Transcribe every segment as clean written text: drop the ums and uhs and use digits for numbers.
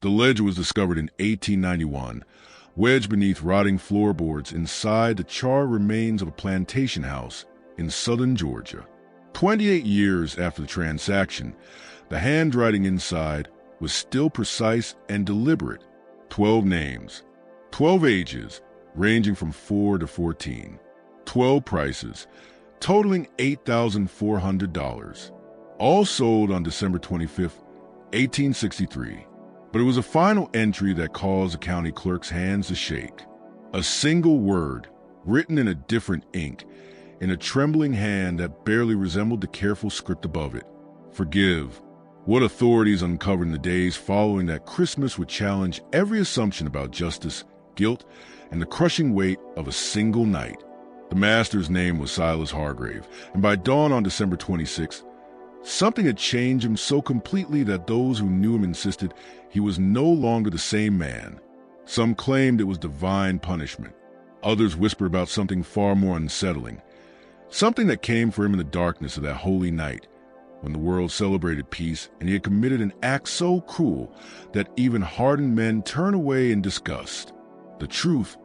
The ledger was discovered in 1891, wedged beneath rotting floorboards inside the charred remains of a plantation house in southern Georgia. 28 years after the transaction, the handwriting inside was still precise and deliberate. 12 names, 12 ages, ranging from 4 to 14, 12 prices, totaling $8,400, all sold on December 25, 1863. But it was a final entry that caused the county clerk's hands to shake. A single word, written in a different ink, in a trembling hand that barely resembled the careful script above it. Forgive. What authorities uncovered in the days following that Christmas would challenge every assumption about justice, guilt, and the crushing weight of a single night. The master's name was Silas Hargrave, and by dawn on December 26th, something had changed him so completely that those who knew him insisted he was no longer the same man. Some claimed it was divine punishment. Others whispered about something far more unsettling, something that came for him in the darkness of that holy night, when the world celebrated peace and he had committed an act so cruel that even hardened men turn away in disgust. The truth,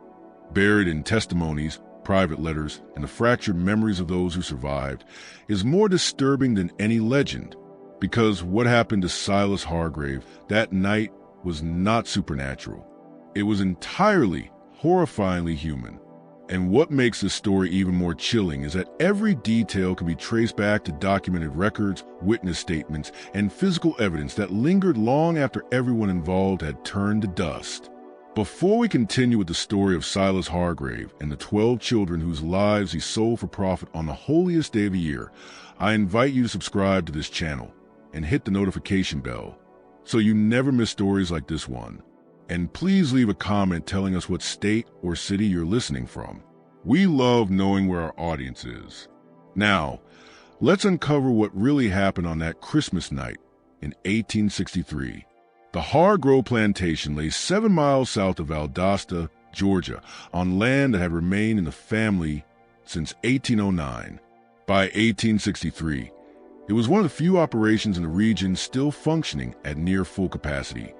buried in testimonies, private letters, and the fractured memories of those who survived, is more disturbing than any legend, because what happened to Silas Hargrave that night was not supernatural. It was entirely, horrifyingly human. And what makes this story even more chilling is that every detail can be traced back to documented records, witness statements, and physical evidence that lingered long after everyone involved had turned to dust. Before we continue with the story of Silas Hargrave and the 12 children whose lives he sold for profit on the holiest day of the year, I invite you to subscribe to this channel and hit the notification bell so you never miss stories like this one. And please leave a comment telling us what state or city you're listening from. We love knowing where our audience is. Now, let's uncover what really happened on that Christmas night in 1863. The Hargrove Plantation lay 7 miles south of Valdosta, Georgia, on land that had remained in the family since 1809. By 1863, it was one of the few operations in the region still functioning at near full capacity,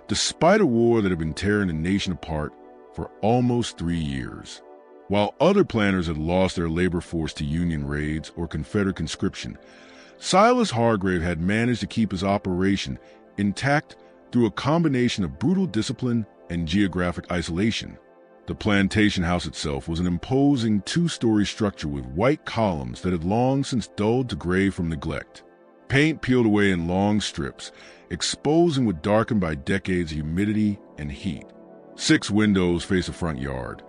despite a war that had been tearing the nation apart for almost 3 years. While other planters had lost their labor force to Union raids or Confederate conscription, Silas Hargrave had managed to keep his operation intact through a combination of brutal discipline and geographic isolation. The plantation house itself was an imposing 2-story structure with white columns that had long since dulled to gray from neglect. Paint peeled away in long strips, exposing what darkened by decades of humidity and heat. 6 windows face a front yard,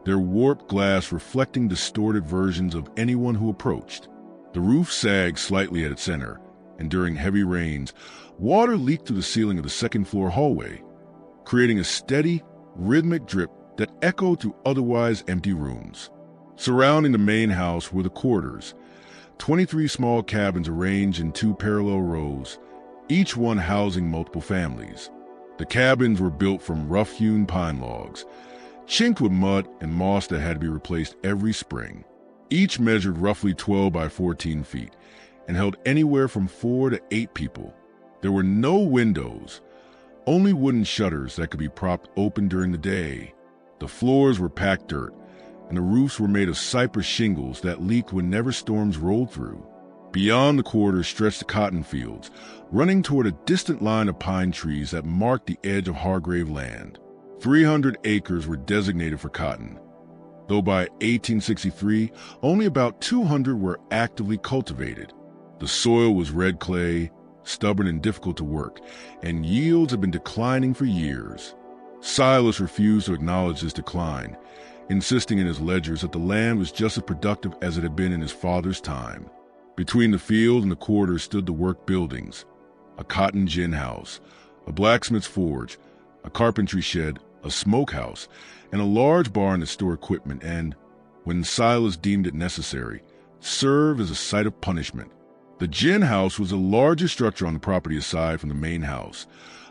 their warped glass reflecting distorted versions of anyone who approached. The roof sagged slightly at its center, and during heavy rains, water leaked through the ceiling of the second-floor hallway, creating a steady, rhythmic drip that echoed through otherwise empty rooms. Surrounding the main house were the quarters, 23 small cabins arranged in 2 parallel rows, each one housing multiple families. The cabins were built from rough-hewn pine logs, chinked with mud and moss that had to be replaced every spring. Each measured roughly 12 by 14 feet and held anywhere from 4 to 8 people. There were no windows, only wooden shutters that could be propped open during the day. The floors were packed dirt, and the roofs were made of cypress shingles that leaked whenever storms rolled through. Beyond the quarters stretched the cotton fields, running toward a distant line of pine trees that marked the edge of Hargrave land. 300 acres were designated for cotton, though by 1863, only about 200 were actively cultivated. The soil was red clay, stubborn and difficult to work, and yields had been declining for years. Silas refused to acknowledge this decline, insisting in his ledgers that the land was just as productive as it had been in his father's time. Between the field and the quarters stood the work buildings, a cotton gin house, a blacksmith's forge, a carpentry shed, a smokehouse, and a large barn that stored equipment and, when Silas deemed it necessary, served as a site of punishment. The gin house was the largest structure on the property aside from the main house,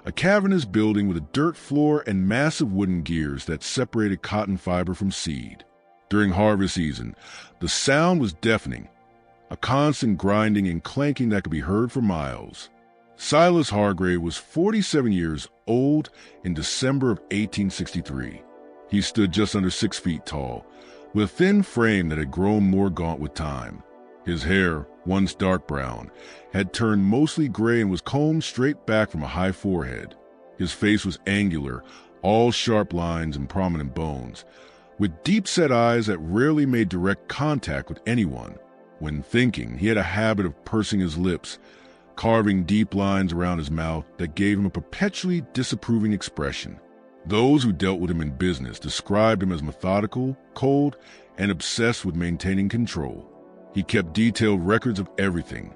a cavernous building with a dirt floor and massive wooden gears that separated cotton fiber from seed. During harvest season, the sound was deafening, a constant grinding and clanking that could be heard for miles. Silas Hargrave was 47 years old in December of 1863. He stood just under 6 feet tall, with a thin frame that had grown more gaunt with time. His hair, once dark brown, had turned mostly gray and was combed straight back from a high forehead. His face was angular, all sharp lines and prominent bones, with deep-set eyes that rarely made direct contact with anyone. When thinking, he had a habit of pursing his lips, carving deep lines around his mouth that gave him a perpetually disapproving expression. Those who dealt with him in business described him as methodical, cold, and obsessed with maintaining control. He kept detailed records of everything: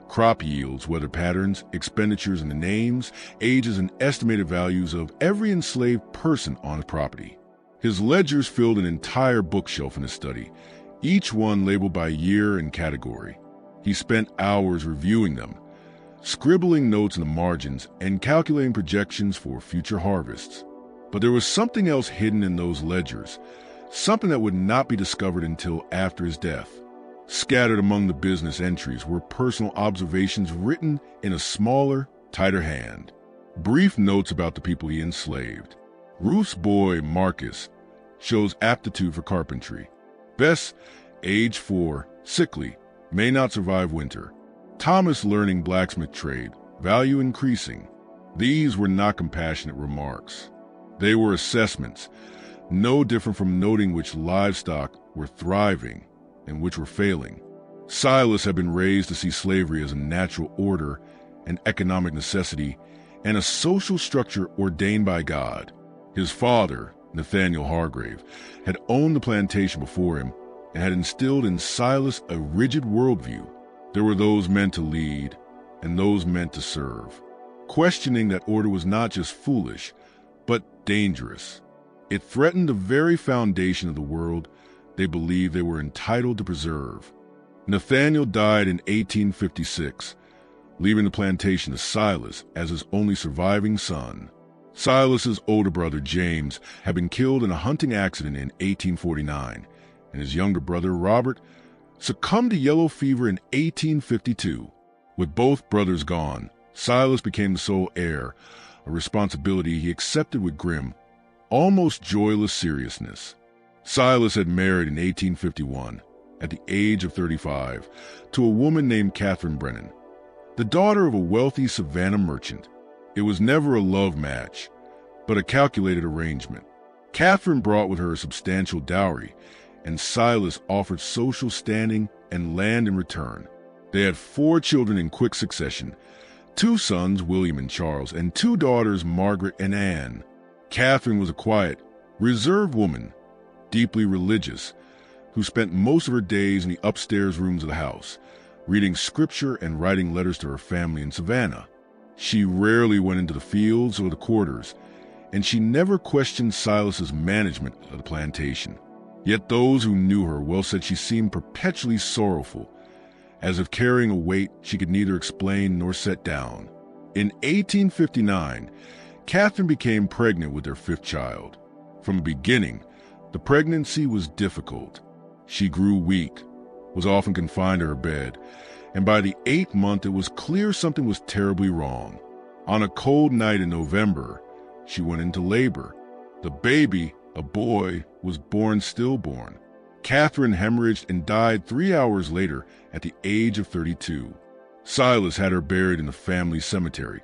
crop yields, weather patterns, expenditures, and the names, ages, and estimated values of every enslaved person on his property. His ledgers filled an entire bookshelf in his study, each one labeled by year and category. He spent hours reviewing them, scribbling notes in the margins and calculating projections for future harvests. But there was something else hidden in those ledgers, something that would not be discovered until after his death. Scattered among the business entries were personal observations written in a smaller, tighter hand. Brief notes about the people he enslaved. Ruth's boy, Marcus, shows aptitude for carpentry. Bess, age 4, sickly, may not survive winter. Thomas learning blacksmith trade, value increasing. These were not compassionate remarks. They were assessments, no different from noting which livestock were thriving and which were failing. Silas had been raised to see slavery as a natural order, an economic necessity, and a social structure ordained by God. His father, Nathaniel Hargrave, had owned the plantation before him and had instilled in Silas a rigid worldview. There were those meant to lead and those meant to serve. Questioning that order was not just foolish, but dangerous. It threatened the very foundation of the world they believed they were entitled to preserve. Nathaniel died in 1856, leaving the plantation to Silas as his only surviving son. Silas's older brother, James, had been killed in a hunting accident in 1849, and his younger brother, Robert, succumbed to yellow fever in 1852. With both brothers gone, Silas became the sole heir, a responsibility he accepted with grim, almost joyless seriousness. Silas had married in 1851, at the age of 35, to a woman named Catherine Brennan, the daughter of a wealthy Savannah merchant. It was never a love match, but a calculated arrangement. Catherine brought with her a substantial dowry, and Silas offered social standing and land in return. They had 4 children in quick succession, 2 sons, William and Charles, and 2 daughters, Margaret and Anne. Catherine was a quiet, reserved woman, deeply religious, who spent most of her days in the upstairs rooms of the house, reading scripture and writing letters to her family in Savannah. She rarely went into the fields or the quarters, and she never questioned Silas's management of the plantation. Yet those who knew her well said she seemed perpetually sorrowful, as if carrying a weight she could neither explain nor set down. In 1859, Catherine became pregnant with their 5th child. From the beginning, the pregnancy was difficult. She grew weak, was often confined to her bed, and by the 8th month it was clear something was terribly wrong. On a cold night in November, she went into labor. The baby, a boy, was born stillborn. Catherine hemorrhaged and died 3 hours later at the age of 32. Silas had her buried in the family cemetery,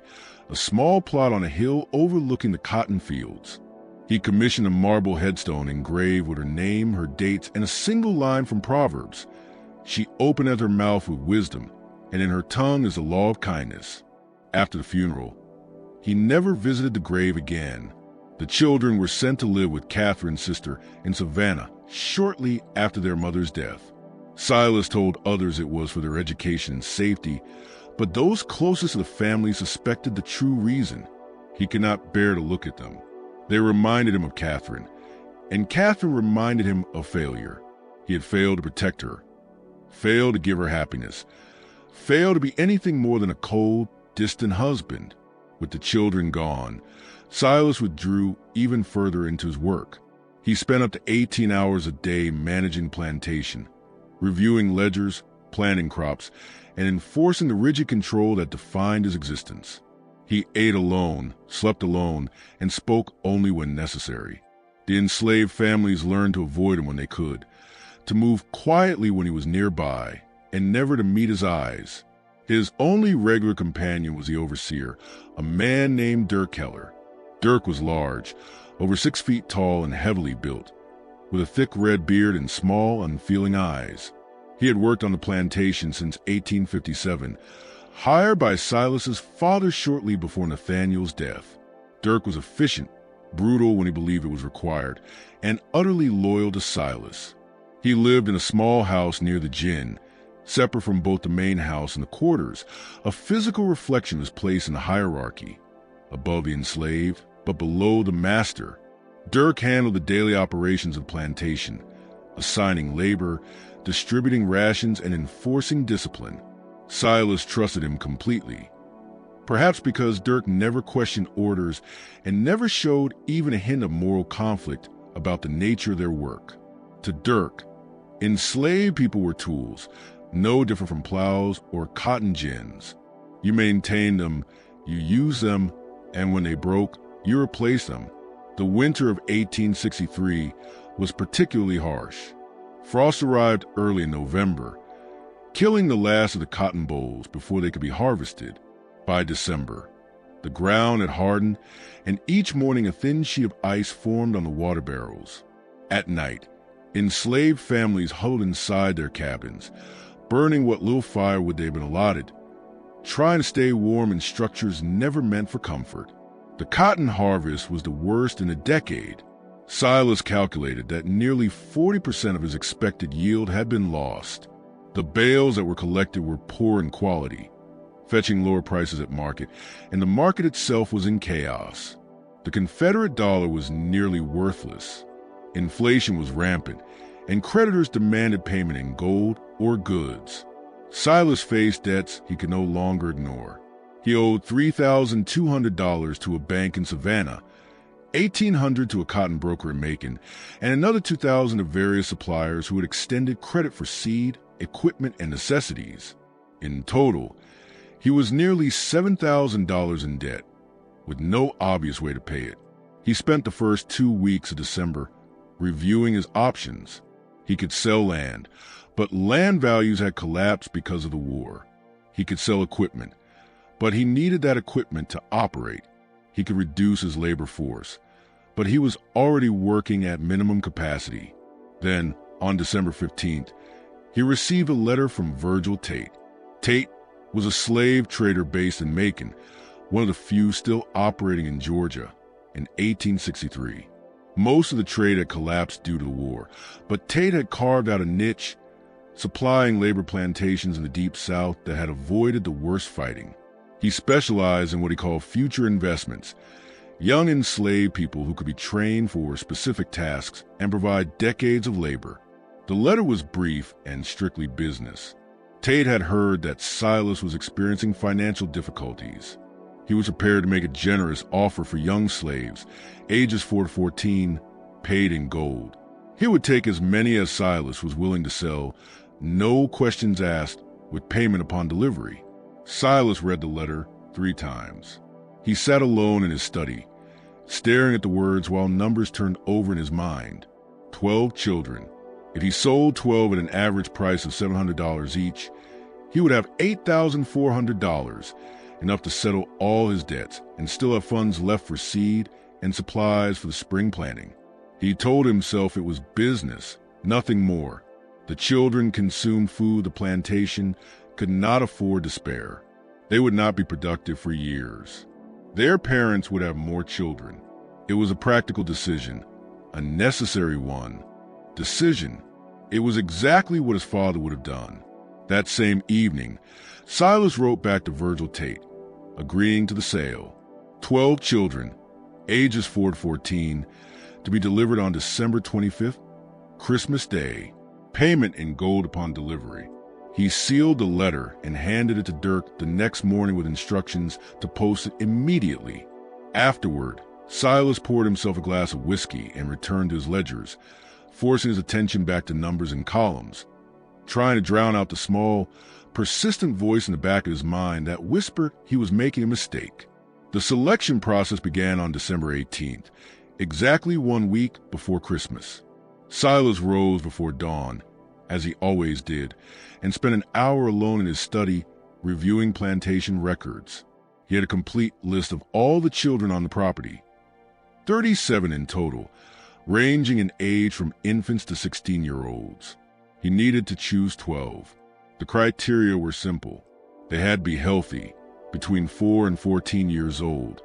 a small plot on a hill overlooking the cotton fields. He commissioned a marble headstone engraved with her name, her dates, and a single line from Proverbs. She openeth her mouth with wisdom, and in her tongue is the law of kindness. After the funeral, he never visited the grave again. The children were sent to live with Catherine's sister in Savannah shortly after their mother's death. Silas told others it was for their education and safety, but those closest to the family suspected the true reason. He could not bear to look at them. They reminded him of Catherine, and Catherine reminded him of failure. He had failed to protect her, failed to give her happiness, failed to be anything more than a cold, distant husband. With the children gone, Silas withdrew even further into his work. He spent up to 18 hours a day managing plantation, reviewing ledgers, planting crops, and enforcing the rigid control that defined his existence. He ate alone, slept alone, and spoke only when necessary. The enslaved families learned to avoid him when they could, to move quietly when he was nearby, and never to meet his eyes. His only regular companion was the overseer, a man named Dirk Keller. Dirk was large, over 6 feet tall and heavily built, with a thick red beard and small, unfeeling eyes. He had worked on the plantation since 1857, hired by Silas's father shortly before Nathaniel's death. Dirk was efficient, brutal when he believed it was required, and utterly loyal to Silas. He lived in a small house near the gin, separate from both the main house and the quarters, a physical reflection of his place in the hierarchy, above the enslaved, but below the master. Dirk handled the daily operations of the plantation, assigning labor, distributing rations, and enforcing discipline. Silas trusted him completely, perhaps because Dirk never questioned orders and never showed even a hint of moral conflict about the nature of their work. To Dirk, enslaved people were tools, no different from plows or cotton gins. You maintained them, you used them, and when they broke, you replaced them. The winter of 1863 was particularly harsh. Frost arrived early in November, killing the last of the cotton bolls before they could be harvested. By December, the ground had hardened, and each morning a thin sheet of ice formed on the water barrels. At night, enslaved families huddled inside their cabins, burning what little firewood they had been allotted, trying to stay warm in structures never meant for comfort. The cotton harvest was the worst in a decade. Silas calculated that nearly 40% of his expected yield had been lost. The bales that were collected were poor in quality, fetching lower prices at market, and the market itself was in chaos. The Confederate dollar was nearly worthless. Inflation was rampant, and creditors demanded payment in gold or goods. Silas faced debts he could no longer ignore. He owed $3,200 to a bank in Savannah, $1,800 to a cotton broker in Macon, and another $2,000 to various suppliers who had extended credit for seed, equipment, and necessities. In total, he was nearly $7,000 in debt, with no obvious way to pay it. He spent the first 2 weeks of December reviewing his options. He could sell land, but land values had collapsed because of the war. He could sell equipment, but he needed that equipment to operate. He could reduce his labor force, but he was already working at minimum capacity. Then, on December 15th, he received a letter from Virgil Tate. Tate was a slave trader based in Macon, one of the few still operating in Georgia, in 1863. Most of the trade had collapsed due to the war, but Tate had carved out a niche, supplying labor plantations in the Deep South that had avoided the worst fighting. He specialized in what he called future investments, young enslaved people who could be trained for specific tasks and provide decades of labor. The letter was brief and strictly business. Tate had heard that Silas was experiencing financial difficulties. He was prepared to make a generous offer for young slaves, ages 4 to 14, paid in gold. He would take as many as Silas was willing to sell, no questions asked, with payment upon delivery. Silas read the letter 3 times. He sat alone in his study, staring at the words while numbers turned over in his mind. 12 children. If he sold 12 at an average price of $700 each, he would have $8,400, enough to settle all his debts and still have funds left for seed and supplies for the spring planting. He told himself it was business, nothing more. The children consumed food the plantation could not afford to spare. They would not be productive for years. Their parents would have more children. It was a practical decision, a necessary one. Decision. It was exactly what his father would have done. That same evening, Silas wrote back to Virgil Tate, agreeing to the sale. 12 children, ages 4 to 14, to be delivered on December 25th, Christmas Day. Payment in gold upon delivery. He sealed the letter and handed it to Dirk the next morning with instructions to post it immediately. Afterward, Silas poured himself a glass of whiskey and returned to his ledgers, forcing his attention back to numbers and columns, trying to drown out the small, persistent voice in the back of his mind that whispered he was making a mistake. The selection process began on December 18th, exactly 1 week before Christmas. Silas rose before dawn, as he always did, and spent an hour alone in his study reviewing plantation records. He had a complete list of all the children on the property, 37 in total, ranging in age from infants to 16-year-olds. He needed to choose 12. The criteria were simple. They had to be healthy, between 4 and 14 years old,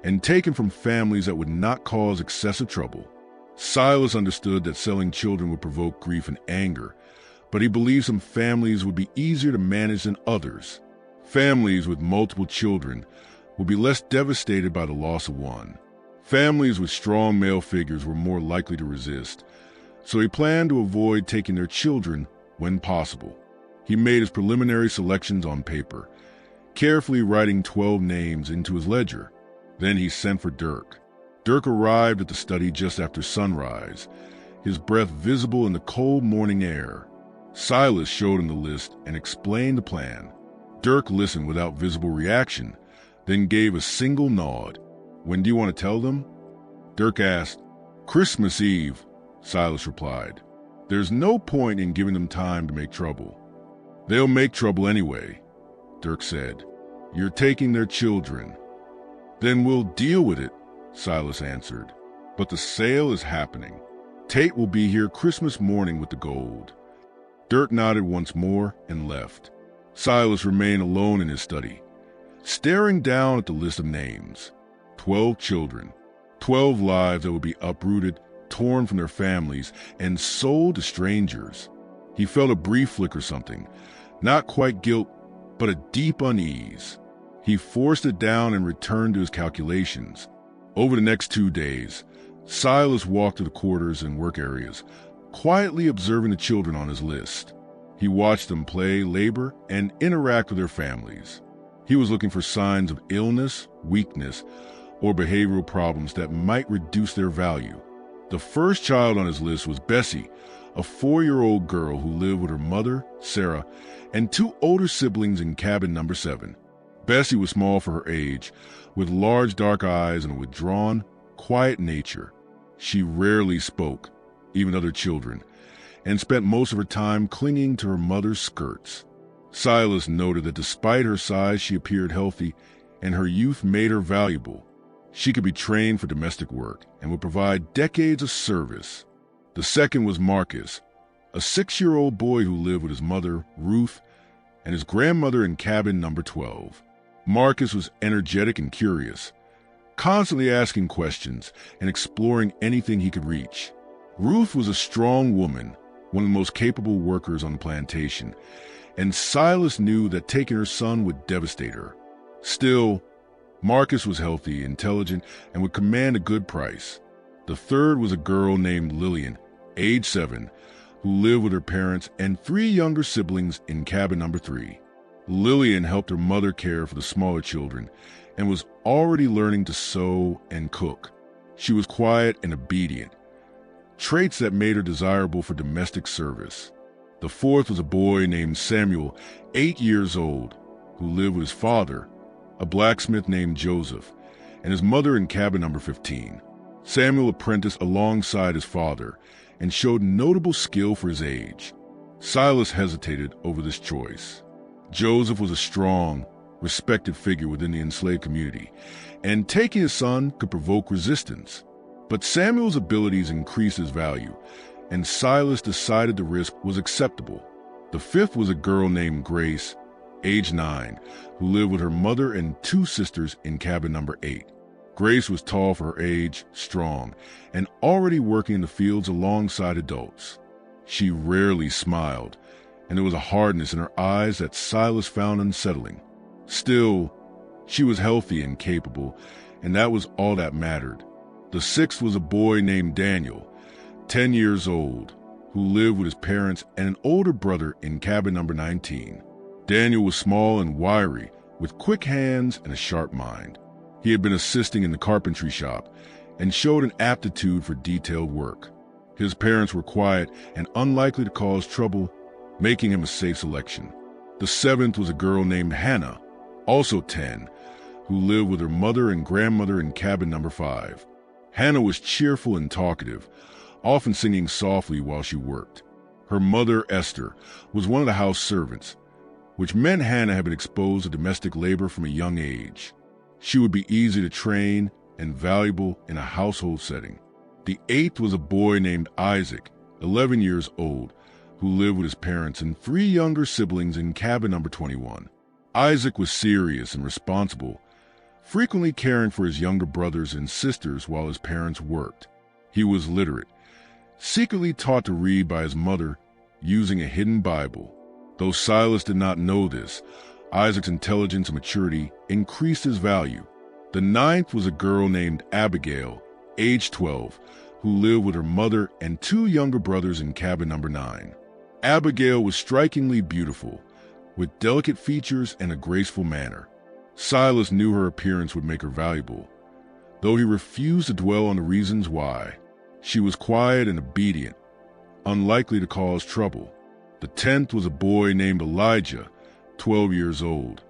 and taken from families that would not cause excessive trouble. Silas understood that selling children would provoke grief and anger, but he believed some families would be easier to manage than others. Families with multiple children would be less devastated by the loss of one. Families with strong male figures were more likely to resist, so he planned to avoid taking their children when possible. He made his preliminary selections on paper, carefully writing 12 names into his ledger. Then he sent for Dirk. Dirk arrived at the study just after sunrise, his breath visible in the cold morning air. Silas showed him the list and explained the plan. Dirk listened without visible reaction, then gave a single nod. "When do you want to tell them?" Dirk asked. "Christmas Eve," Silas replied. "There's no point in giving them time to make trouble." "They'll make trouble anyway," Dirk said. "You're taking their children." "Then we'll deal with it," Silas answered. "But the sale is happening. Tate will be here Christmas morning with the gold." Dirk nodded once more and left. Silas remained alone in his study, staring down at the list of names. 12 children, 12 lives that would be uprooted, torn from their families, and sold to strangers. He felt a brief flicker something, not quite guilt, but a deep unease. He forced it down and returned to his calculations. Over the next 2 days, Silas walked to the quarters and work areas, quietly observing the children on his list. He watched them play, labor, and interact with their families. He was looking for signs of illness, weakness, or behavioral problems that might reduce their value. The first child on his list was Bessie, a 4-year-old girl who lived with her mother, Sarah, and 2 older siblings in cabin number 7. Bessie was small for her age, with large dark eyes and a withdrawn, quiet nature. She rarely spoke, even to other children, and spent most of her time clinging to her mother's skirts. Silas noted that despite her size, she appeared healthy, and her youth made her valuable. She could be trained for domestic work and would provide decades of service. The second was Marcus, a 6-year-old boy who lived with his mother, Ruth, and his grandmother in cabin number 12. Marcus was energetic and curious, constantly asking questions and exploring anything he could reach. Ruth was a strong woman, one of the most capable workers on the plantation, and Silas knew that taking her son would devastate her. Still, Marcus was healthy, intelligent, and would command a good price. The third was a girl named Lillian, age 7, who lived with her parents and 3 younger siblings in cabin number 3. Lillian helped her mother care for the smaller children and was already learning to sew and cook. She was quiet and obedient, traits that made her desirable for domestic service. The fourth was a boy named Samuel, 8 years old, who lived with his father, a blacksmith named Joseph, and his mother in cabin number 15. Samuel apprenticed alongside his father and showed notable skill for his age. Silas hesitated over this choice. Joseph was a strong, respected figure within the enslaved community, and taking his son could provoke resistance. But Samuel's abilities increased his value, and Silas decided the risk was acceptable. The fifth was a girl named Grace, age 9, who lived with her mother and 2 sisters in cabin number 8. Grace was tall for her age, strong, and already working in the fields alongside adults. She rarely smiled, and there was a hardness in her eyes that Silas found unsettling. Still, she was healthy and capable, and that was all that mattered. The sixth was a boy named Daniel, 10 years old, who lived with his parents and an older brother in cabin number 19. Daniel was small and wiry, with quick hands and a sharp mind. He had been assisting in the carpentry shop and showed an aptitude for detailed work. His parents were quiet and unlikely to cause trouble, making him a safe selection. The seventh was a girl named Hannah, also 10, who lived with her mother and grandmother in cabin number 5. Hannah was cheerful and talkative, often singing softly while she worked. Her mother, Esther, was one of the house servants, which meant Hannah had been exposed to domestic labor from a young age. She would be easy to train and valuable in a household setting. The 8th was a boy named Isaac, 11 years old, who lived with his parents and 3 younger siblings in cabin number 21. Isaac was serious and responsible, frequently caring for his younger brothers and sisters while his parents worked. He was literate, secretly taught to read by his mother using a hidden Bible. Though Silas did not know this, Isaac's intelligence and maturity increased his value. The 9th was a girl named Abigail, age 12, who lived with her mother and 2 younger brothers in cabin number 9. Abigail was strikingly beautiful, with delicate features and a graceful manner. Silas knew her appearance would make her valuable, though he refused to dwell on the reasons why. She was quiet and obedient, unlikely to cause trouble. The 10th was a boy named Elijah, 12 years old,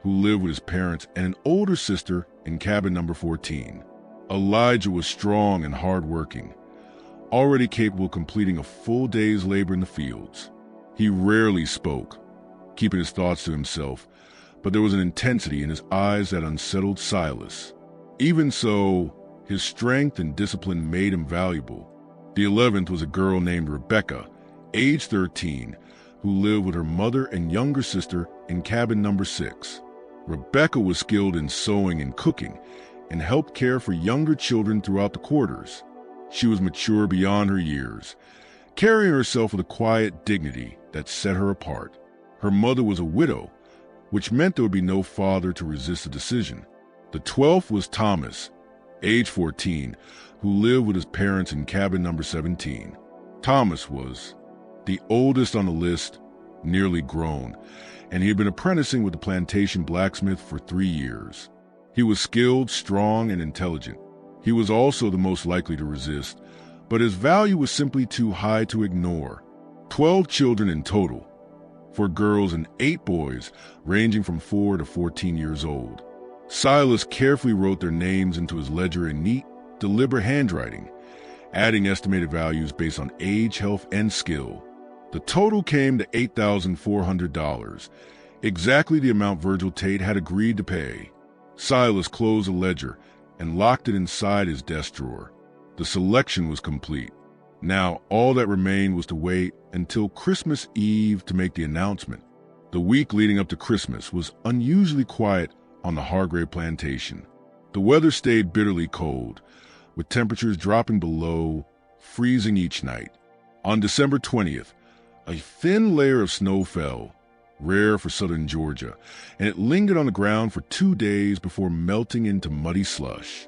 who lived with his parents and an older sister in cabin number 14. Elijah was strong and hardworking, already capable of completing a full day's labor in the fields. He rarely spoke, keeping his thoughts to himself, but there was an intensity in his eyes that unsettled Silas. Even so, his strength and discipline made him valuable. The 11th was a girl named Rebecca, age 13, who lived with her mother and younger sister in cabin number 6. Rebecca was skilled in sewing and cooking and helped care for younger children throughout the quarters. She was mature beyond her years, carrying herself with a quiet dignity that set her apart. Her mother was a widow, which meant there would be no father to resist the decision. The 12th was Thomas, age 14, who lived with his parents in cabin number 17. Thomas was the oldest on the list, nearly grown, and he had been apprenticing with the plantation blacksmith for 3 years. He was skilled, strong, and intelligent. He was also the most likely to resist, but his value was simply too high to ignore. 12 children in total, 4 girls and 8 boys, ranging from 4 to 14 years old. Silas carefully wrote their names into his ledger in neat, deliberate handwriting, adding estimated values based on age, health, and skill. The total came to $8,400, exactly the amount Virgil Tate had agreed to pay. Silas closed the ledger and locked it inside his desk drawer. The selection was complete. Now all that remained was to wait until Christmas Eve to make the announcement. The week leading up to Christmas was unusually quiet on the Hargrave plantation. The weather stayed bitterly cold, with temperatures dropping below freezing each night. On December 20th, a thin layer of snow fell, rare for southern Georgia, and it lingered on the ground for 2 days before melting into muddy slush.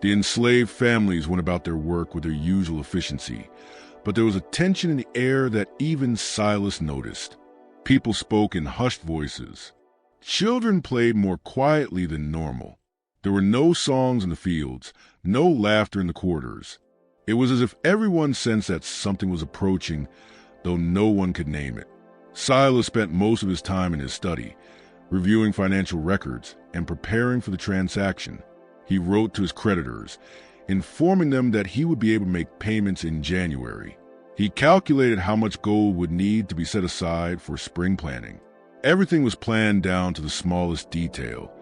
The enslaved families went about their work with their usual efficiency, but there was a tension in the air that even Silas noticed. People spoke in hushed voices. Children played more quietly than normal. There were no songs in the fields, no laughter in the quarters. It was as if everyone sensed that something was approaching, though no one could name it. Silas spent most of his time in his study, reviewing financial records and preparing for the transaction. He wrote to his creditors, informing them that he would be able to make payments in January. He calculated how much gold would need to be set aside for spring planting. Everything was planned down to the smallest detail,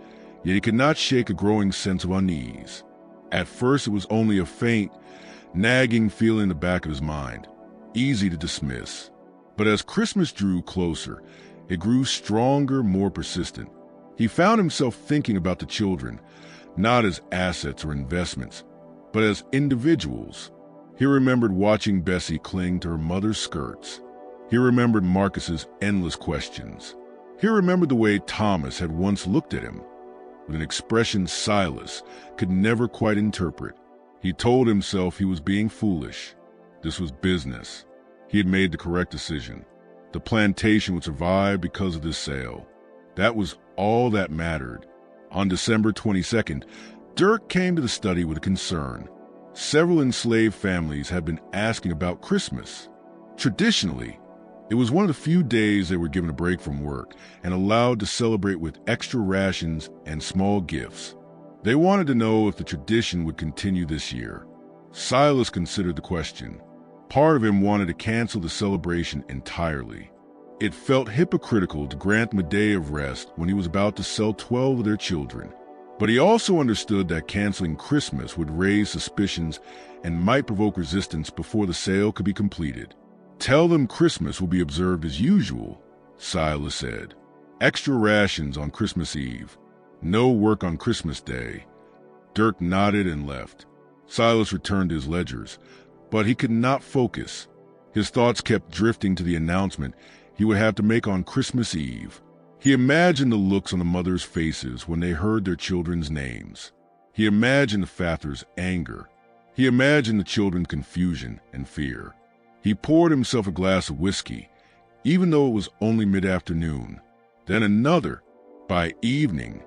yet he could not shake a growing sense of unease. At first, it was only a faint, nagging feeling in the back of his mind, easy to dismiss. But as Christmas drew closer, it grew stronger, more persistent. He found himself thinking about the children, not as assets or investments, but as individuals. He remembered watching Bessie cling to her mother's skirts. He remembered Marcus's endless questions. He remembered the way Thomas had once looked at him, with an expression Silas could never quite interpret. He told himself he was being foolish. This was business. He had made the correct decision. The plantation would survive because of this sale. That was all that mattered. On December 22nd, Dirk came to the study with a concern. Several enslaved families had been asking about Christmas. Traditionally, It was one of the few days they were given a break from work and allowed to celebrate with extra rations and small gifts. They wanted to know if the tradition would continue this year. Silas considered the question. Part of him wanted to cancel the celebration entirely. It felt hypocritical to grant them a day of rest when he was about to sell 12 of their children. But he also understood that canceling Christmas would raise suspicions and might provoke resistance before the sale could be completed. "Tell them Christmas will be observed as usual," Silas said. "Extra rations on Christmas Eve. No work on Christmas Day." Dirk nodded and left. Silas returned to his ledgers, but he could not focus. His thoughts kept drifting to the announcement he would have to make on Christmas Eve. He imagined the looks on the mothers' faces when they heard their children's names. He imagined the father's anger. He imagined the children's confusion and fear. He poured himself a glass of whiskey, even though it was only mid-afternoon. Then another. By evening,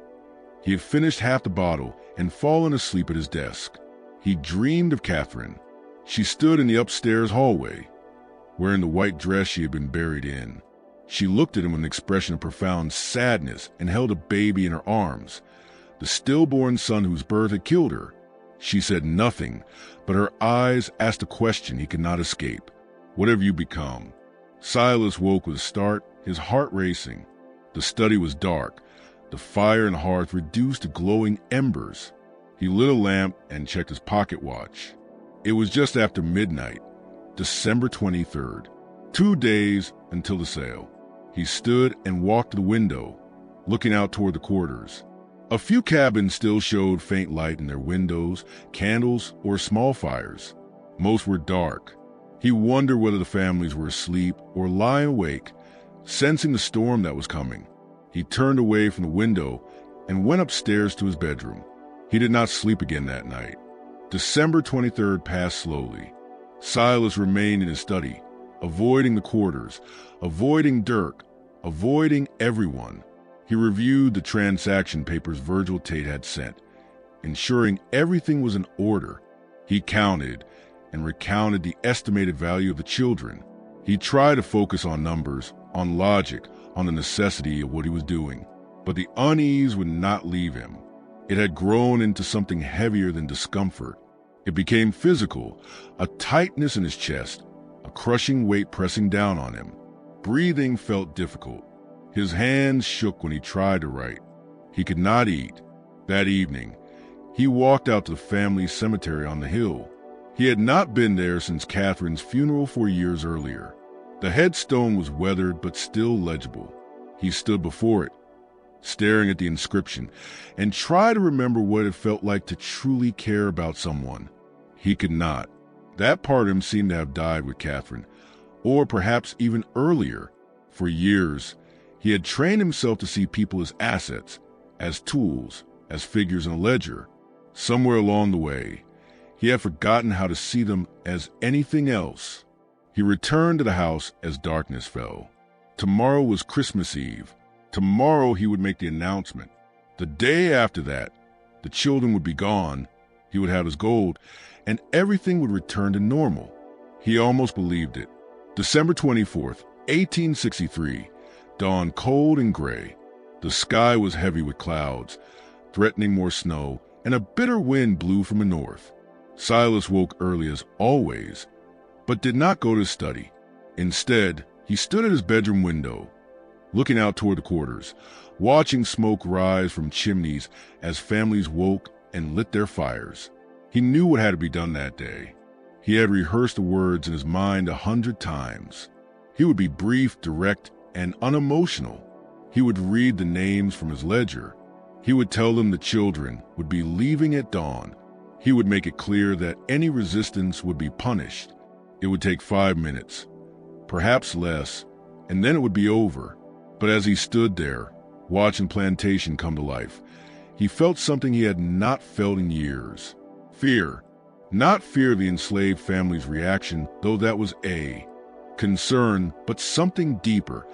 he had finished half the bottle and fallen asleep at his desk. He dreamed of Catherine. She stood in the upstairs hallway, wearing the white dress she had been buried in. She looked at him with an expression of profound sadness and held a baby in her arms, the stillborn son whose birth had killed her. She said nothing, but her eyes asked a question he could not escape. "What have you become?" Silas woke with a start, his heart racing. The study was dark, the fire and hearth reduced to glowing embers. He lit a lamp and checked his pocket watch. It was just after midnight, December 23rd, 2 days until the sale. He stood and walked to the window, looking out toward the quarters. A few cabins still showed faint light in their windows, candles, or small fires. Most were dark. He wondered whether the families were asleep or lying awake, sensing the storm that was coming. He turned away from the window and went upstairs to his bedroom. He did not sleep again that night. December 23rd passed slowly. Silas remained in his study, avoiding the quarters, avoiding Dirk, avoiding everyone. He reviewed the transaction papers Virgil Tate had sent, ensuring everything was in order. He counted and recounted the estimated value of the children. He tried to focus on numbers, on logic, on the necessity of what he was doing. But the unease would not leave him. It had grown into something heavier than discomfort. It became physical, a tightness in his chest, a crushing weight pressing down on him. Breathing felt difficult. His hands shook when he tried to write. He could not eat. That evening, he walked out to the family cemetery on the hill. He had not been there since Catherine's funeral 4 years earlier. The headstone was weathered but still legible. He stood before it, staring at the inscription, and tried to remember what it felt like to truly care about someone. He could not. That part of him seemed to have died with Catherine, or perhaps even earlier. For years, he had trained himself to see people as assets, as tools, as figures in a ledger. Somewhere along the way, he had forgotten how to see them as anything else. He returned to the house as darkness fell. Tomorrow was Christmas Eve. Tomorrow he would make the announcement. The day after that, the children would be gone, he would have his gold, and everything would return to normal. He almost believed it. December 24th, 1863, dawned cold and gray. The sky was heavy with clouds, threatening more snow, and a bitter wind blew from the north. Silas woke early as always, but did not go to his study. Instead, he stood at his bedroom window, looking out toward the quarters, watching smoke rise from chimneys as families woke and lit their fires. He knew what had to be done that day. He had rehearsed the words in his mind 100 times. He would be brief, direct, and unemotional. He would read the names from his ledger. He would tell them the children would be leaving at dawn. He would make it clear that any resistance would be punished. It would take 5 minutes, perhaps less, and then it would be over. But as he stood there, watching Plantation come to life, he felt something he had not felt in years. Fear. Not fear of the enslaved family's reaction, though that was concern, but something deeper,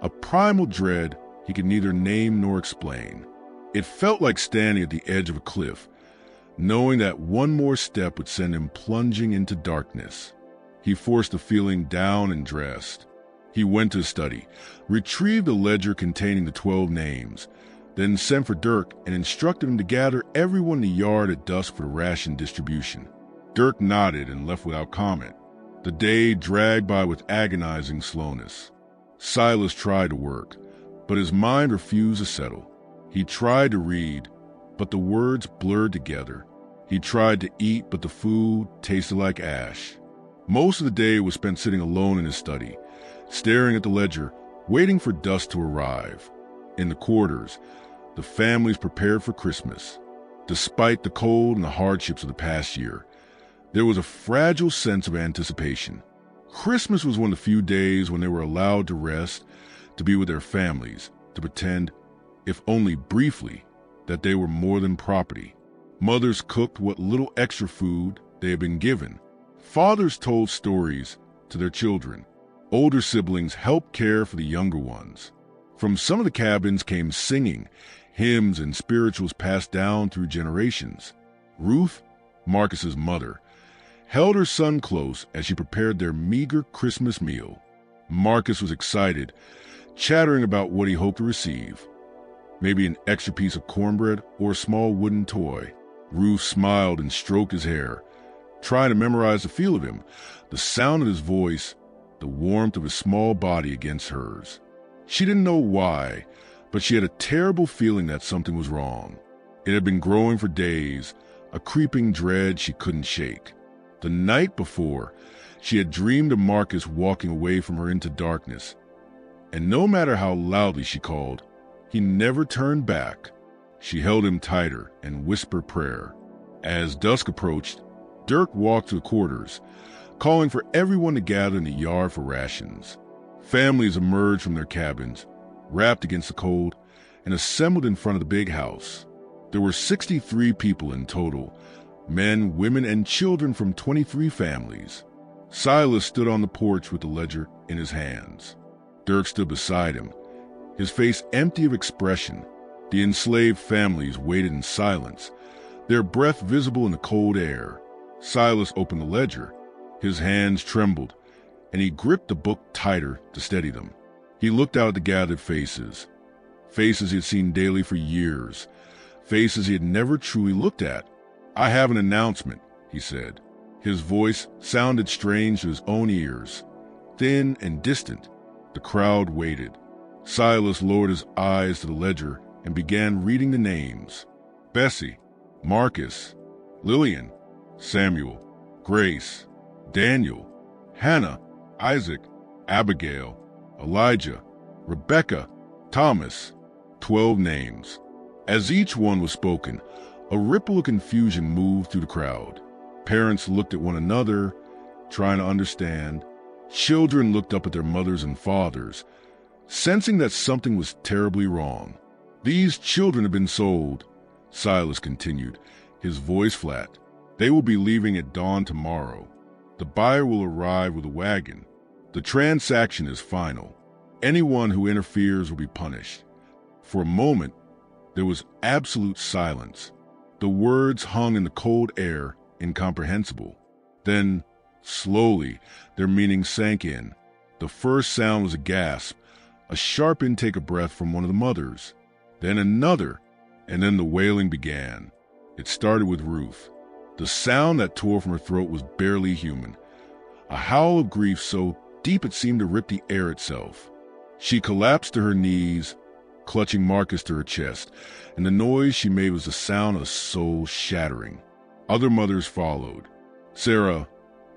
a primal dread he could neither name nor explain. It felt like standing at the edge of a cliff, knowing that one more step would send him plunging into darkness. He forced the feeling down and dressed. He went to his study, retrieved a ledger containing the 12 names, then sent for Dirk and instructed him to gather everyone in the yard at dusk for the ration distribution. Dirk nodded and left without comment. The day dragged by with agonizing slowness. Silas tried to work, but his mind refused to settle. He tried to read, but the words blurred together. He tried to eat, but the food tasted like ash. Most of the day was spent sitting alone in his study, staring at the ledger, waiting for dusk to arrive. In the quarters, the families prepared for Christmas. Despite the cold and the hardships of the past year, there was a fragile sense of anticipation. Christmas was one of the few days when they were allowed to rest, to be with their families, to pretend, if only briefly, that they were more than property. Mothers cooked what little extra food they had been given. Fathers told stories to their children. Older siblings helped care for the younger ones. From some of the cabins came singing, hymns, and spirituals passed down through generations. Ruth, Marcus's mother, held her son close as she prepared their meager Christmas meal. Marcus was excited, chattering about what he hoped to receive. Maybe an extra piece of cornbread or a small wooden toy. Ruth smiled and stroked his hair, trying to memorize the feel of him, the sound of his voice, the warmth of his small body against hers. She didn't know why, but she had a terrible feeling that something was wrong. It had been growing for days, a creeping dread she couldn't shake. The night before, she had dreamed of Marcus walking away from her into darkness, and no matter how loudly she called, he never turned back. She held him tighter and whispered prayer. As dusk approached, Dirk walked to the quarters, calling for everyone to gather in the yard for rations. Families emerged from their cabins, wrapped against the cold, and assembled in front of the big house. There were 63 people in total, men, women, and children from 23 families. Silas stood on the porch with the ledger in his hands. Dirk stood beside him, his face empty of expression. The enslaved families waited in silence, their breath visible in the cold air. Silas opened the ledger. His hands trembled, and he gripped the book tighter to steady them. He looked out at the gathered faces, faces he had seen daily for years, faces he had never truly looked at. "I have an announcement," he said. His voice sounded strange to his own ears, thin and distant. The crowd waited. Silas lowered his eyes to the ledger and began reading the names. Bessie, Marcus, Lillian, Samuel, Grace, Daniel, Hannah, Isaac, Abigail, Elijah, Rebecca, Thomas. 12 names. As each one was spoken, a ripple of confusion moved through the crowd. Parents looked at one another, trying to understand. Children looked up at their mothers and fathers, sensing that something was terribly wrong. "These children have been sold," Silas continued, his voice flat. "They will be leaving at dawn tomorrow. The buyer will arrive with a wagon. The transaction is final. Anyone who interferes will be punished." For a moment, there was absolute silence. The words hung in the cold air, incomprehensible. Then, slowly, their meaning sank in. The first sound was a gasp, a sharp intake of breath from one of the mothers. Then another, and then the wailing began. It started with Ruth. The sound that tore from her throat was barely human, a howl of grief so deep it seemed to rip the air itself. She collapsed to her knees, clutching Marcus to her chest, and the noise she made was the sound of a soul shattering. Other mothers followed. Sarah,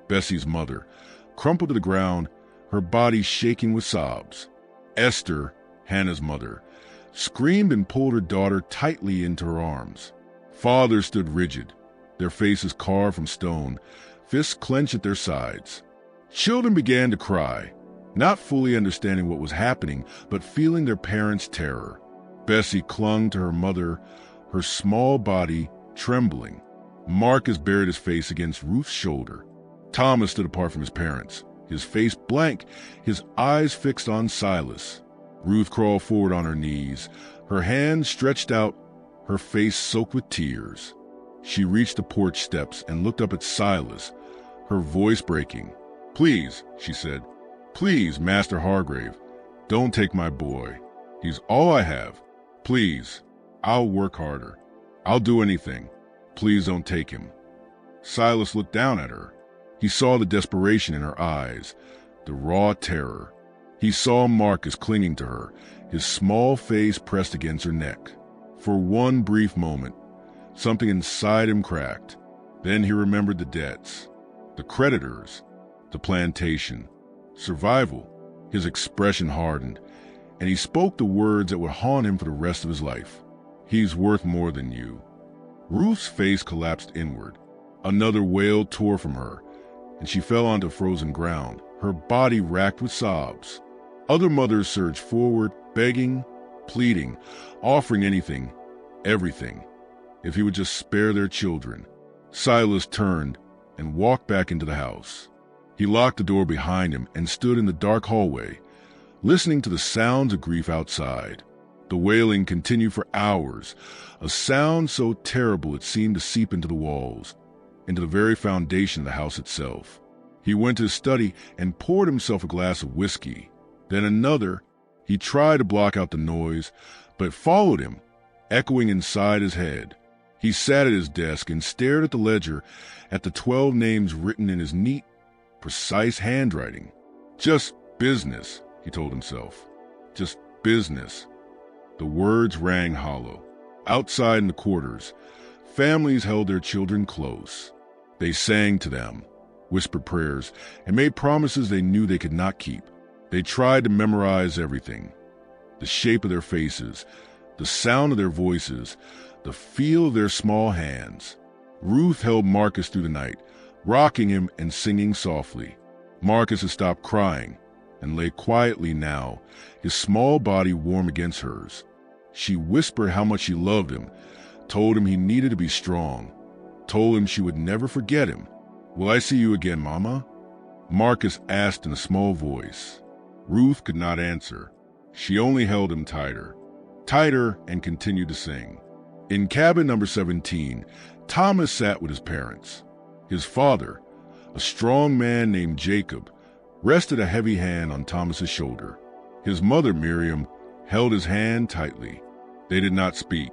Bessie's mother, crumpled to the ground, her body shaking with sobs. Esther, Hannah's mother, screamed and pulled her daughter tightly into her arms. Fathers stood rigid, their faces carved from stone, fists clenched at their sides. Children began to cry, not fully understanding what was happening, but feeling their parents' terror. Bessie clung to her mother, her small body trembling. Marcus buried his face against Ruth's shoulder. Thomas stood apart from his parents, his face blank, his eyes fixed on Silas. Ruth crawled forward on her knees, her hands stretched out, her face soaked with tears. She reached the porch steps and looked up at Silas, her voice breaking. "Please," she said, Please, Master Hargrave, don't take my boy. He's all I have. Please, I'll work harder. I'll do anything. Please don't take him." Silas looked down at her. He saw the desperation in her eyes, the raw terror. He saw Marcus clinging to her, his small face pressed against her neck. For one brief moment, something inside him cracked. Then he remembered the debts, the creditors, the plantation, survival. His expression hardened, and he spoke the words that would haunt him for the rest of his life. "He's worth more than you." Ruth's face collapsed inward. Another wail tore from her, and she fell onto frozen ground, her body racked with sobs. Other mothers surged forward, begging, pleading, offering anything, everything, if he would just spare their children. Silas turned and walked back into the house. He locked the door behind him and stood in the dark hallway, listening to the sounds of grief outside. The wailing continued for hours, a sound so terrible it seemed to seep into the walls, into the very foundation of the house itself. He went to his study and poured himself a glass of whiskey, then another. He tried to block out the noise, but it followed him, echoing inside his head. He sat at his desk and stared at the ledger, at the 12 names written in his neat, precise handwriting. Just business, he told himself. Just business. The words rang hollow. Outside in the quarters, families held their children close. They sang to them, whispered prayers, and made promises they knew they could not keep. They tried to memorize everything: the shape of their faces, the sound of their voices, the feel of their small hands. Ruth held Marcus through the night, rocking him and singing softly. Marcus had stopped crying and lay quietly now, his small body warm against hers. She whispered how much she loved him, told him he needed to be strong, told him she would never forget him. "Will I see you again, Mama?" Marcus asked in a small voice. Ruth could not answer. She only held him tighter, and continued to sing. In cabin number 17, Thomas sat with his parents. His father, a strong man named Jacob, rested a heavy hand on Thomas's shoulder. His mother, Miriam, held his hand tightly. They did not speak.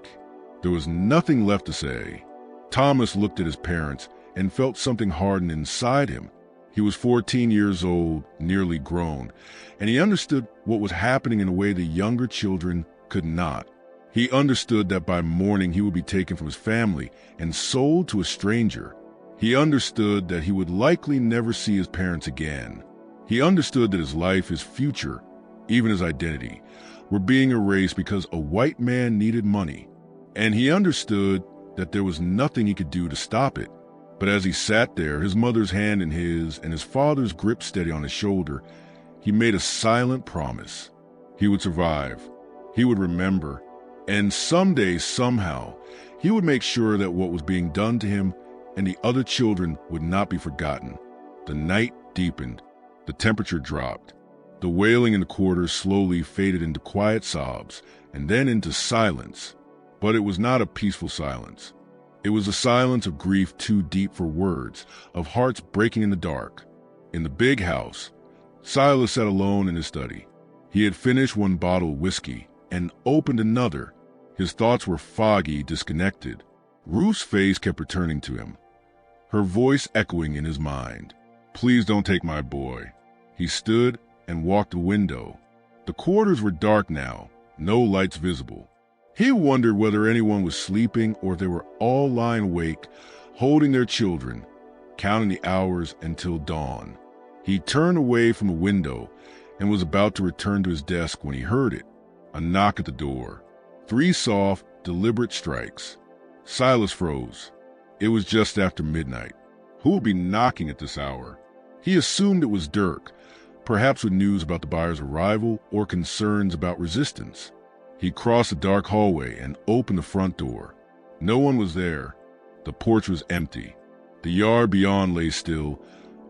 There was nothing left to say. Thomas looked at his parents and felt something harden inside him. He was 14 years old, nearly grown, and he understood what was happening in a way the younger children could not. He understood that by morning he would be taken from his family and sold to a stranger. He understood that he would likely never see his parents again. He understood that his life, his future, even his identity, were being erased because a white man needed money. And he understood that there was nothing he could do to stop it. But as he sat there, his mother's hand in his and his father's grip steady on his shoulder, he made a silent promise. He would survive. He would remember. And someday, somehow, he would make sure that what was being done to him and the other children would not be forgotten. The night deepened. The temperature dropped. The wailing in the quarters slowly faded into quiet sobs and then into silence. But it was not a peaceful silence. It was a silence of grief too deep for words, of hearts breaking in the dark. In the big house, Silas sat alone in his study. He had finished one bottle of whiskey and opened another. His thoughts were foggy, disconnected. Ruth's face kept returning to him, her voice echoing in his mind. "Please don't take my boy." He stood and walked to the window. The quarters were dark now, no lights visible. He wondered whether anyone was sleeping or if they were all lying awake, holding their children, counting the hours until dawn. He turned away from the window and was about to return to his desk when he heard it, a knock at the door. 3 soft, deliberate strikes. Silas froze. It was just after midnight. Who would be knocking at this hour? He assumed it was Dirk, perhaps with news about the buyer's arrival or concerns about resistance. He crossed the dark hallway and opened the front door. No one was there. The porch was empty. The yard beyond lay still,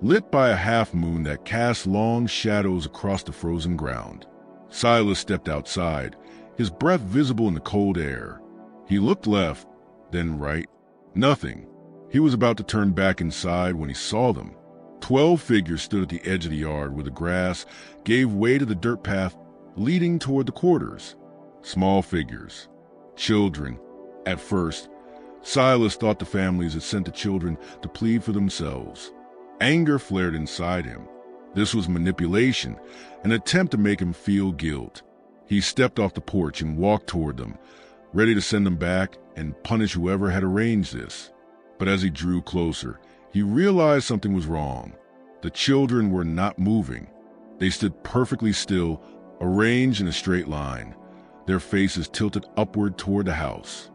lit by a half-moon that cast long shadows across the frozen ground. Silas stepped outside, his breath visible in the cold air. He looked left, then right. Nothing. He was about to turn back inside when he saw them. 12 figures stood at the edge of the yard where the grass gave way to the dirt path leading toward the quarters. Small figures. Children. At first, Silas thought the families had sent the children to plead for themselves. Anger flared inside him. This was manipulation, an attempt to make him feel guilt. He stepped off the porch and walked toward them, ready to send them back and punish whoever had arranged this. But as he drew closer, he realized something was wrong. The children were not moving. They stood perfectly still, arranged in a straight line, their faces tilted upward toward the house.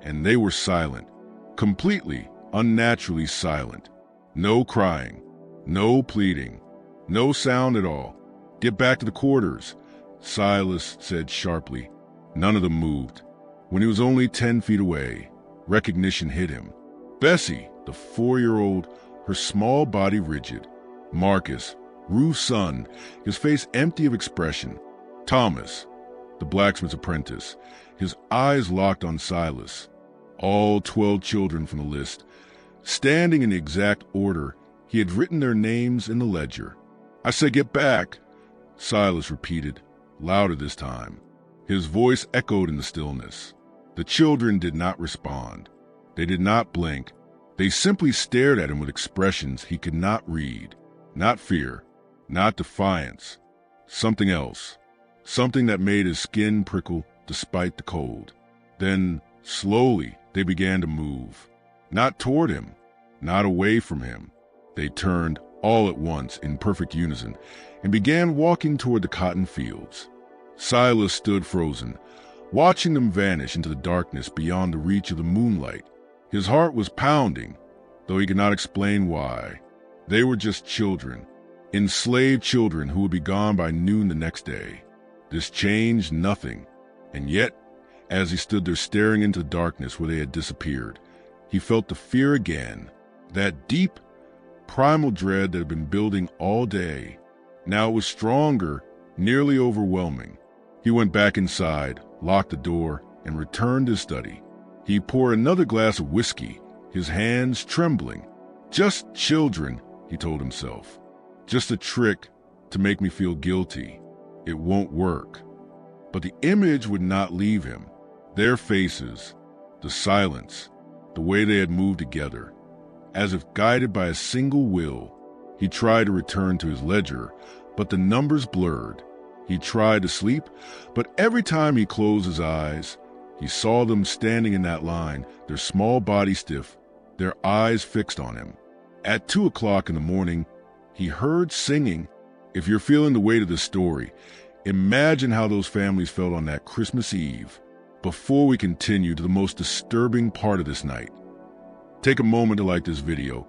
And they were silent, completely, unnaturally silent. No crying, no pleading, no sound at all. "Get back to the quarters," Silas said sharply. None of them moved. When he was only 10 feet away, recognition hit him. Bessie, the 4-year-old, her small body rigid. Marcus, Ruth's son, his face empty of expression. Thomas, the blacksmith's apprentice, his eyes locked on Silas. All 12 children from the list, standing in the exact order he had written their names in the ledger. "I said get back," Silas repeated, louder this time. His voice echoed in the stillness. The children did not respond. They did not blink. They simply stared at him with expressions he could not read. Not fear, not defiance. Something else. Something that made his skin prickle despite the cold. Then, slowly, they began to move. Not toward him, not away from him. They turned all at once in perfect unison and began walking toward the cotton fields. Silas stood frozen, watching them vanish into the darkness beyond the reach of the moonlight. His heart was pounding, though he could not explain why. They were just children, enslaved children who would be gone by noon the next day. This changed nothing, and yet, as he stood there staring into the darkness where they had disappeared, he felt the fear again, that deep, primal dread that had been building all day. Now it was stronger, nearly overwhelming. He went back inside, locked the door, and returned to his study. He poured another glass of whiskey, his hands trembling. "Just children," he told himself. "Just a trick to make me feel guilty. It won't work." But the image would not leave him. Their faces, the silence, the way they had moved together, as if guided by a single will. He tried to return to his ledger, but the numbers blurred. He tried to sleep, but every time he closed his eyes, he saw them standing in that line, their small body stiff, their eyes fixed on him. At 2 o'clock in the morning, he heard singing. If you're feeling the weight of this story, imagine how those families felt on that Christmas Eve. Before we continue to the most disturbing part of this night, take a moment to like this video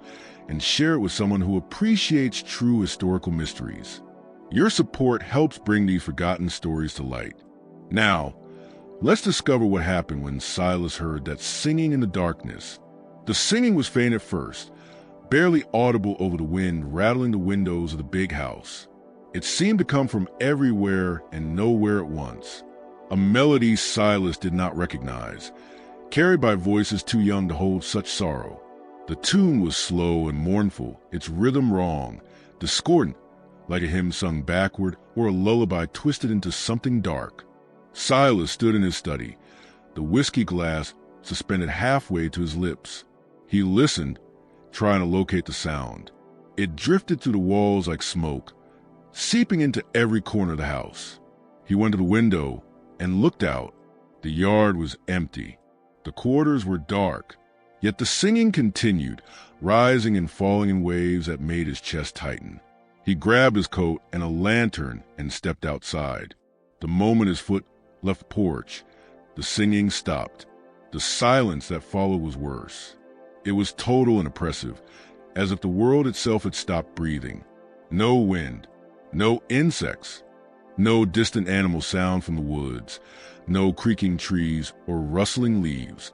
and share it with someone who appreciates true historical mysteries. Your support helps bring these forgotten stories to light. Now, let's discover what happened when Silas heard that singing in the darkness. The singing was faint at first, barely audible over the wind rattling the windows of the big house. It seemed to come from everywhere and nowhere at once. A melody Silas did not recognize, carried by voices too young to hold such sorrow. The tune was slow and mournful, its rhythm wrong, discordant, like a hymn sung backward or a lullaby twisted into something dark. Silas stood in his study, the whiskey glass suspended halfway to his lips. He listened, trying to locate the sound. It drifted through the walls like smoke, seeping into every corner of the house. He went to the window and looked out. The yard was empty. The quarters were dark, yet the singing continued, rising and falling in waves that made his chest tighten. He grabbed his coat and a lantern and stepped outside. The moment his foot left the porch, the singing stopped. The silence that followed was worse. It was total and oppressive, as if the world itself had stopped breathing. No wind, no insects, no distant animal sound from the woods, no creaking trees or rustling leaves.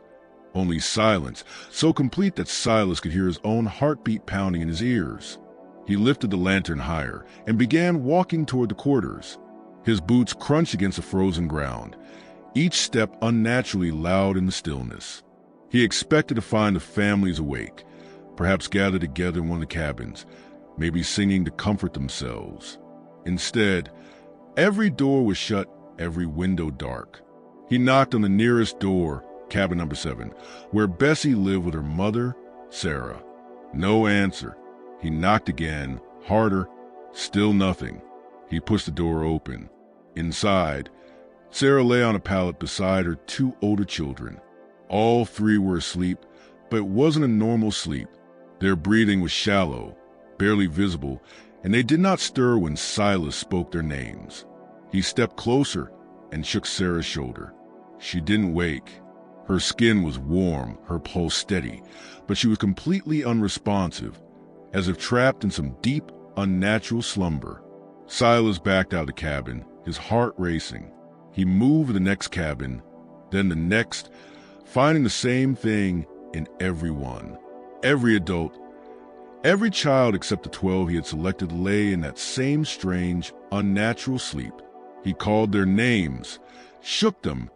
Only silence, so complete that Silas could hear his own heartbeat pounding in his ears. He lifted the lantern higher and began walking toward the quarters. His boots crunched against the frozen ground, each step unnaturally loud in the stillness. He expected to find the families awake, perhaps gathered together in one of the cabins, maybe singing to comfort themselves. Instead, every door was shut, every window dark. He knocked on the nearest door, cabin number 7, where Bessie lived with her mother, Sarah. No answer. He knocked again, harder, still nothing. He pushed the door open. Inside, Sarah lay on a pallet beside her 2 older children. All 3 were asleep, but it wasn't a normal sleep. Their breathing was shallow, barely visible, and they did not stir when Silas spoke their names. He stepped closer and shook Sarah's shoulder. She didn't wake. Her skin was warm, her pulse steady, but she was completely unresponsive, as if trapped in some deep, unnatural slumber. Silas backed out of the cabin, his heart racing. He moved to the next cabin, then the next, finding the same thing in every one. Every adult, every child except the 12 he had selected lay in that same strange, unnatural sleep. He called their names, shook them,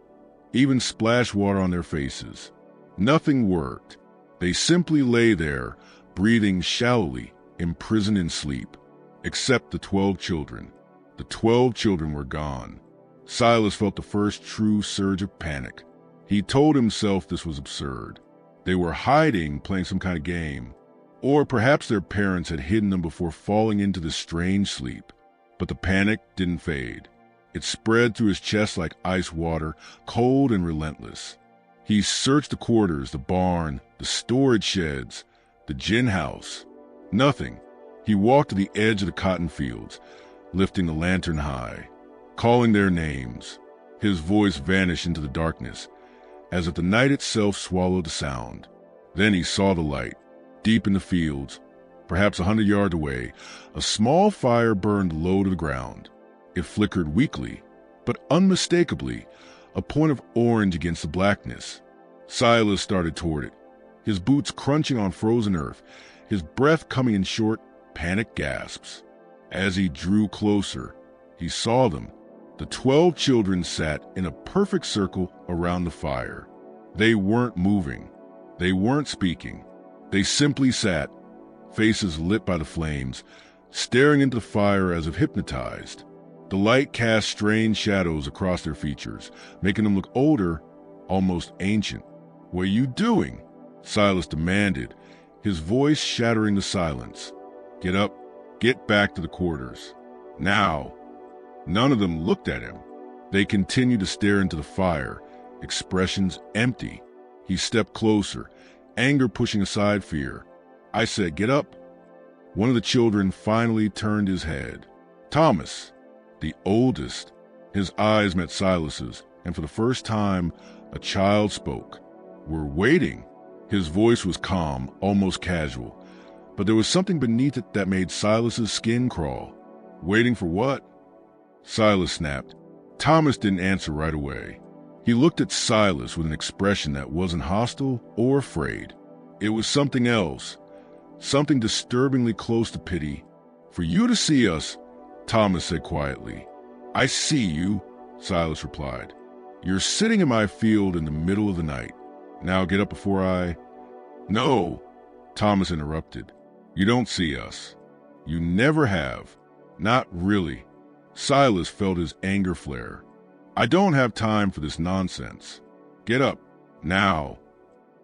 even splashed water on their faces. Nothing worked. They simply lay there, breathing shallowly, imprisoned in sleep. Except the 12 children. The 12 children were gone. Silas felt the first true surge of panic. He told himself this was absurd. They were hiding, playing some kind of game. Or perhaps their parents had hidden them before falling into this strange sleep. But the panic didn't fade. It spread through his chest like ice water, cold and relentless. He searched the quarters, the barn, the storage sheds, the gin house. Nothing. He walked to the edge of the cotton fields, lifting the lantern high, calling their names. His voice vanished into the darkness, as if the night itself swallowed the sound. Then he saw the light. Deep in the fields, perhaps 100 yards away, a small fire burned low to the ground. It flickered weakly, but unmistakably, a point of orange against the blackness. Silas started toward it, his boots crunching on frozen earth, his breath coming in short, panicked gasps. As he drew closer, he saw them. The 12 children sat in a perfect circle around the fire. They weren't moving. They weren't speaking. They simply sat, faces lit by the flames, staring into the fire as if hypnotized. The light cast strange shadows across their features, making them look older, almost ancient. "What are you doing?" Silas demanded, his voice shattering the silence. "Get up. Get back to the quarters. Now." None of them looked at him. They continued to stare into the fire, expressions empty. He stepped closer, anger pushing aside fear. "I said, get up." One of the children finally turned his head. Thomas, the oldest. His eyes met Silas's, and for the first time, a child spoke. "We're waiting." His voice was calm, almost casual, but there was something beneath it that made Silas's skin crawl. "Waiting for what?" Silas snapped. Thomas didn't answer right away. He looked at Silas with an expression that wasn't hostile or afraid. It was something else, something disturbingly close to pity. "For you to see us," Thomas said quietly. "I see you," Silas replied. "You're sitting in my field in the middle of the night. Now get up before I—" "No," Thomas interrupted. "You don't see us. You never have. Not really." Silas felt his anger flare. "I don't have time for this nonsense. Get up. Now."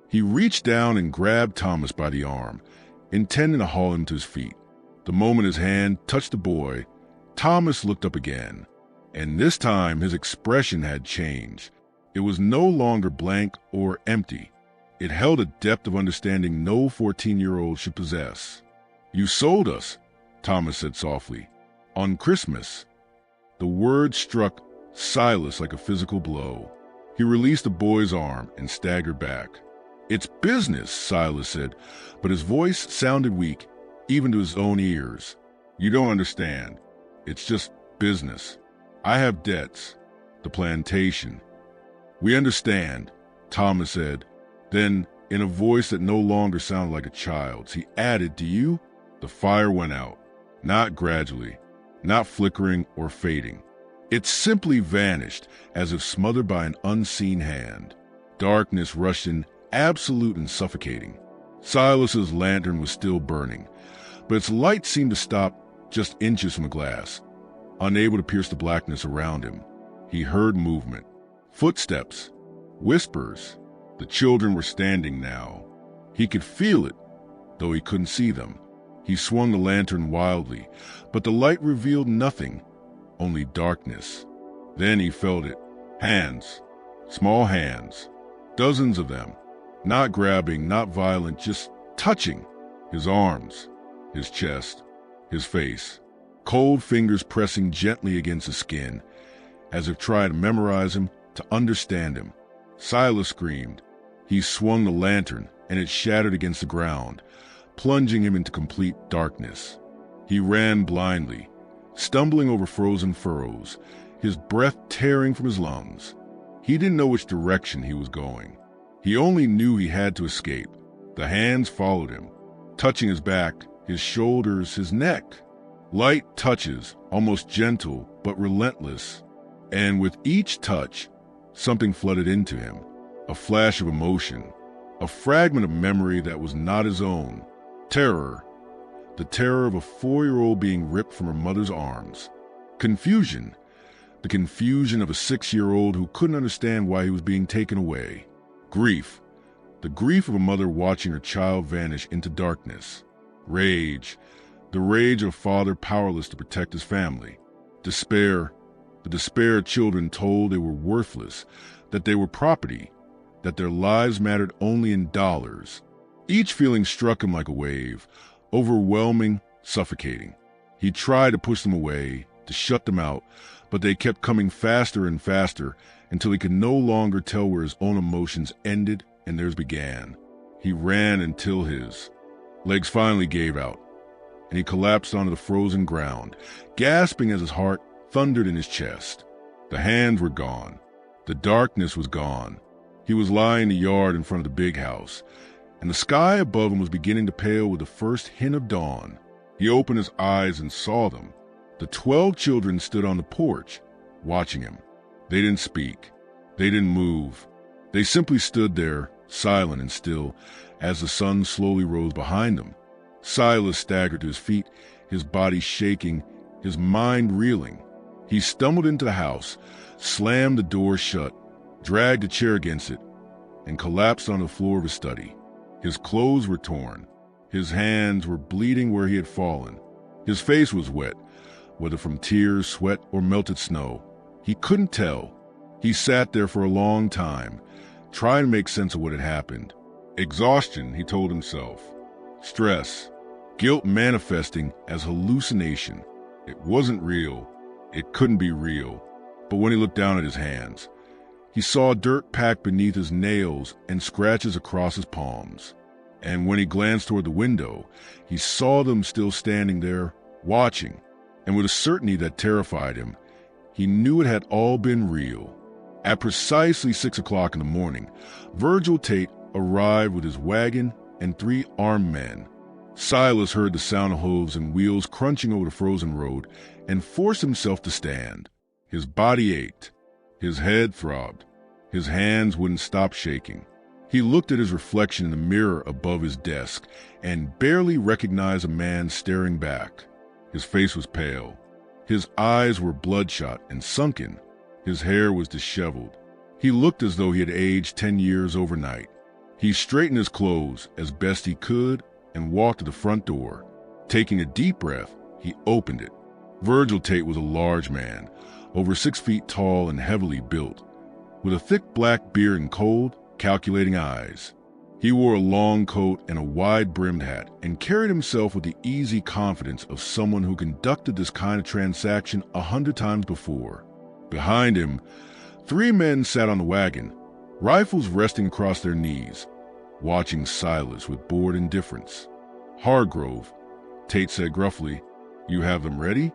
He reached down and grabbed Thomas by the arm, intending to haul him to his feet. The moment his hand touched the boy, Thomas looked up again. And this time his expression had changed. It was no longer blank or empty. It held a depth of understanding no 14-year-old should possess. "You sold us," Thomas said softly. "On Christmas." The word struck Silas like a physical blow. He released the boy's arm and staggered back. "It's business," Silas said, but his voice sounded weak, even to his own ears. "You don't understand. It's just business. I have debts. The plantation." "We understand," Thomas said. Then, in a voice that no longer sounded like a child's, he added, "Do you?" The fire went out, not gradually, not flickering or fading. It simply vanished, as if smothered by an unseen hand. Darkness rushed in, absolute and suffocating. Silas's lantern was still burning, but its light seemed to stop just inches from the glass, unable to pierce the blackness around him. He heard movement, footsteps, whispers. The children were standing now. He could feel it, though he couldn't see them. He swung the lantern wildly, but the light revealed nothing, only darkness. Then he felt it. Hands. Small hands. Dozens of them. Not grabbing, not violent, just touching. His arms, his chest, his face. Cold fingers pressing gently against his skin, as if trying to memorize him, to understand him. Silas screamed. He swung the lantern, and it shattered against the ground, plunging him into complete darkness. He ran blindly, stumbling over frozen furrows, his breath tearing from his lungs. He didn't know which direction he was going. He only knew he had to escape. The hands followed him, touching his back, his shoulders, his neck. Light touches, almost gentle but relentless. And with each touch, something flooded into him. A flash of emotion, a fragment of memory that was not his own. Terror. The terror of a 4-year-old being ripped from her mother's arms. Confusion. The confusion of a 6-year-old who couldn't understand why he was being taken away. Grief. The grief of a mother watching her child vanish into darkness. Rage. The rage of a father powerless to protect his family. Despair. The despair of children told they were worthless, that they were property, that their lives mattered only in dollars. Each feeling struck him like a wave, overwhelming, suffocating. He tried to push them away, to shut them out, but they kept coming faster and faster until he could no longer tell where his own emotions ended and theirs began. He ran until his legs finally gave out, and he collapsed onto the frozen ground, gasping as his heart thundered in his chest. The hands were gone. The darkness was gone. He was lying in the yard in front of the big house, and the sky above him was beginning to pale with the first hint of dawn. He opened his eyes and saw them. The 12 children stood on the porch, watching him. They didn't speak. They didn't move. They simply stood there, silent and still, as the sun slowly rose behind them. Silas staggered to his feet, his body shaking, his mind reeling. He stumbled into the house, slammed the door shut, dragged a chair against it, and collapsed on the floor of his study. His clothes were torn. His hands were bleeding where he had fallen. His face was wet, whether from tears, sweat, or melted snow. He couldn't tell. He sat there for a long time, trying to make sense of what had happened. Exhaustion, he told himself. Stress. Guilt manifesting as hallucination. It wasn't real. It couldn't be real. But when he looked down at his hands, he saw dirt packed beneath his nails and scratches across his palms. And when he glanced toward the window, he saw them still standing there, watching. And with a certainty that terrified him, he knew it had all been real. At precisely 6 o'clock in the morning, Virgil Tate arrived with his wagon and 3 armed men. Silas heard the sound of hooves and wheels crunching over the frozen road and forced himself to stand. His body ached. His head throbbed. His hands wouldn't stop shaking. He looked at his reflection in the mirror above his desk and barely recognized a man staring back. His face was pale. His eyes were bloodshot and sunken. His hair was disheveled. He looked as though he had aged 10 years overnight. He straightened his clothes as best he could and walked to the front door. Taking a deep breath, he opened it. Virgil Tate was a large man, over 6 feet tall and heavily built, with a thick black beard and cold, calculating eyes. He wore a long coat and a wide-brimmed hat and carried himself with the easy confidence of someone who conducted this kind of transaction 100 times before. Behind him, 3 men sat on the wagon, rifles resting across their knees, watching Silas with bored indifference. "Hargrove," Tate said gruffly, "you have them ready?"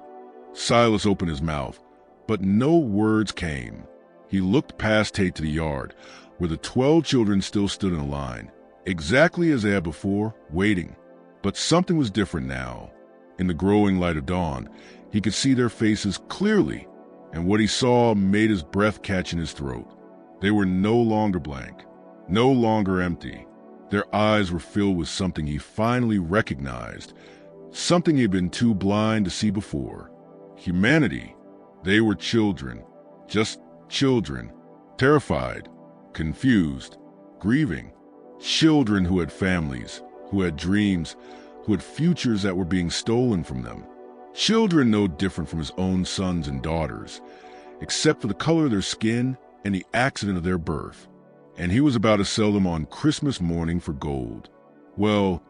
Silas opened his mouth, but no words came. He looked past Tate to the yard, where the 12 children still stood in a line, exactly as they had before, waiting. But something was different now. In the growing light of dawn, he could see their faces clearly, and what he saw made his breath catch in his throat. They were no longer blank, no longer empty. Their eyes were filled with something he finally recognized, something he had been too blind to see before. Humanity. They were children, just children, terrified, confused, grieving. Children who had families, who had dreams, who had futures that were being stolen from them. Children no different from his own sons and daughters, except for the color of their skin and the accident of their birth. And he was about to sell them on Christmas morning for gold. Well,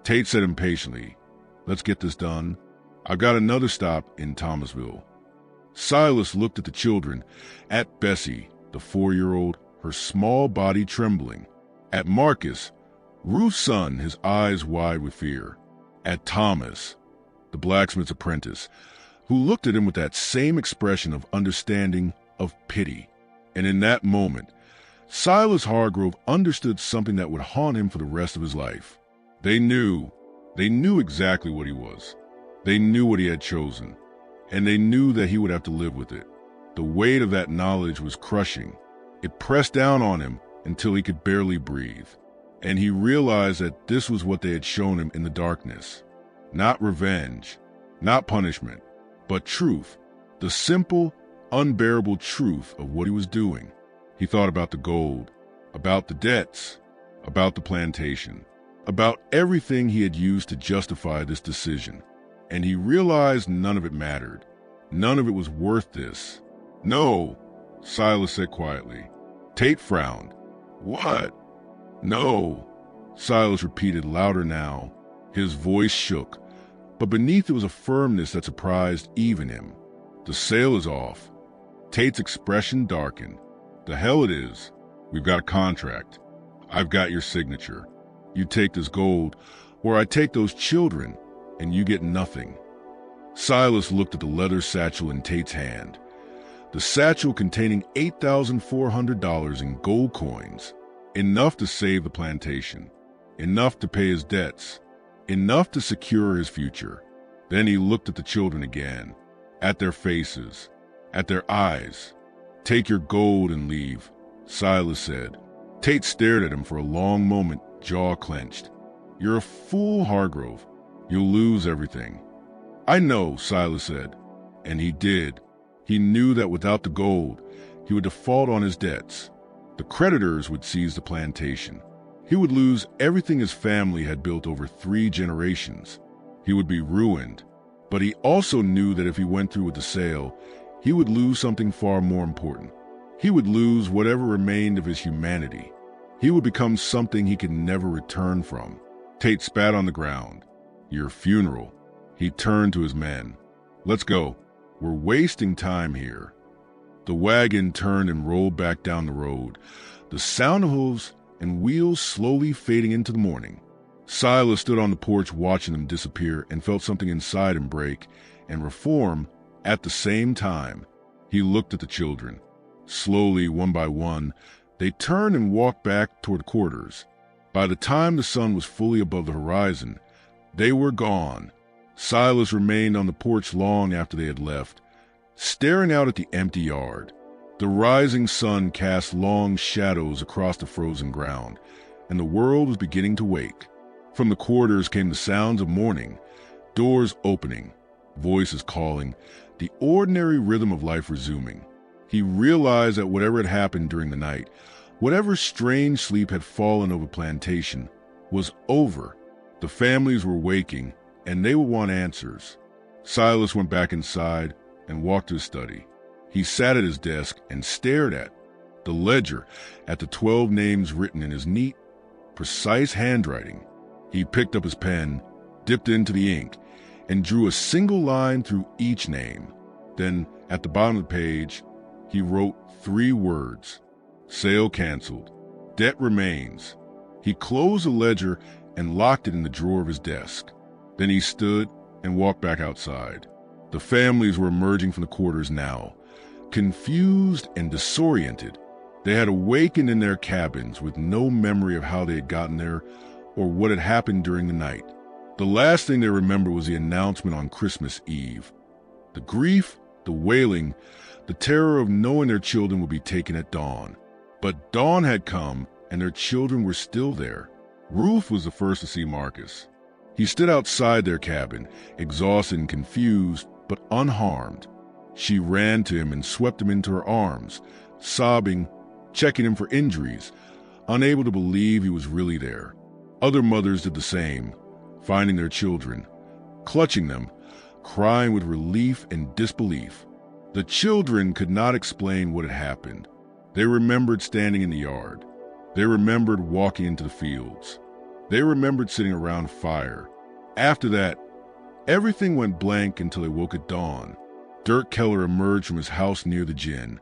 Tate said impatiently, "Let's get this done. I've got another stop in Thomasville." Silas looked at the children, at Bessie, the 4-year-old, her small body trembling. At Marcus, Ruth's son, his eyes wide with fear. At Thomas, the blacksmith's apprentice, who looked at him with that same expression of understanding, of pity. And in that moment, Silas Hargrove understood something that would haunt him for the rest of his life. They knew exactly what he was. They knew what he had chosen, and they knew that he would have to live with it. The weight of that knowledge was crushing. It pressed down on him until he could barely breathe. And he realized that this was what they had shown him in the darkness. Not revenge, not punishment, but truth. The simple, unbearable truth of what he was doing. He thought about the gold, about the debts, about the plantation, about everything he had used to justify this decision. And he realized none of it mattered. None of it was worth this. "No," Silas said quietly. Tate frowned. "What?" "No," Silas repeated louder now. His voice shook, but beneath it was a firmness that surprised even him. "The sale is off." Tate's expression darkened. "The hell it is. We've got a contract. I've got your signature. You take this gold, or I take those children, and you get nothing." Silas looked at the leather satchel in Tate's hand. The satchel containing $8,400 in gold coins. Enough to save the plantation. Enough to pay his debts. Enough to secure his future. Then he looked at the children again. At their faces. At their eyes. "Take your gold and leave," Silas said. Tate stared at him for a long moment, jaw clenched. "You're a fool, Hargrove. You'll lose everything." "I know," Silas said. And he did. He knew that without the gold, he would default on his debts. The creditors would seize the plantation. He would lose everything his family had built over 3 generations. He would be ruined. But he also knew that if he went through with the sale, he would lose something far more important. He would lose whatever remained of his humanity. He would become something he could never return from. Tate spat on the ground. "Your funeral." He turned to his men. "Let's go. We're wasting time here." The wagon turned and rolled back down the road, the sound of hooves and wheels slowly fading into the morning. Silas stood on the porch watching them disappear and felt something inside him break and reform at the same time. He looked at the children. Slowly, one by one, they turned and walked back toward the quarters. By the time the sun was fully above the horizon, they were gone. Silas remained on the porch long after they had left, staring out at the empty yard. The rising sun cast long shadows across the frozen ground, and the world was beginning to wake. From the quarters came the sounds of morning, doors opening, voices calling, the ordinary rhythm of life resuming. He realized that whatever had happened during the night, whatever strange sleep had fallen over Plantation, was over. The families were waking, and they would want answers. Silas went back inside and walked to his study. He sat at his desk and stared at the ledger, at the 12 names written in his neat, precise handwriting. He picked up his pen, dipped into the ink, and drew a single line through each name. Then, at the bottom of the page, he wrote 3 words: "Sale canceled. Debt remains." He closed the ledger and locked it in the drawer of his desk. Then he stood and walked back outside. The families were emerging from the quarters now, confused and disoriented. They had awakened in their cabins with no memory of how they had gotten there or what had happened during the night. The last thing they remembered was the announcement on Christmas Eve. The grief, the wailing, the terror of knowing their children would be taken at dawn. But dawn had come, and their children were still there. Ruth was the first to see Marcus. He stood outside their cabin, exhausted and confused, but unharmed. She ran to him and swept him into her arms, sobbing, checking him for injuries, unable to believe he was really there. Other mothers did the same, finding their children, clutching them, crying with relief and disbelief. The children could not explain what had happened. They remembered standing in the yard. They remembered walking into the fields. They remembered sitting around fire. After that, everything went blank until they woke at dawn. Dirk Keller emerged from his house near the gin,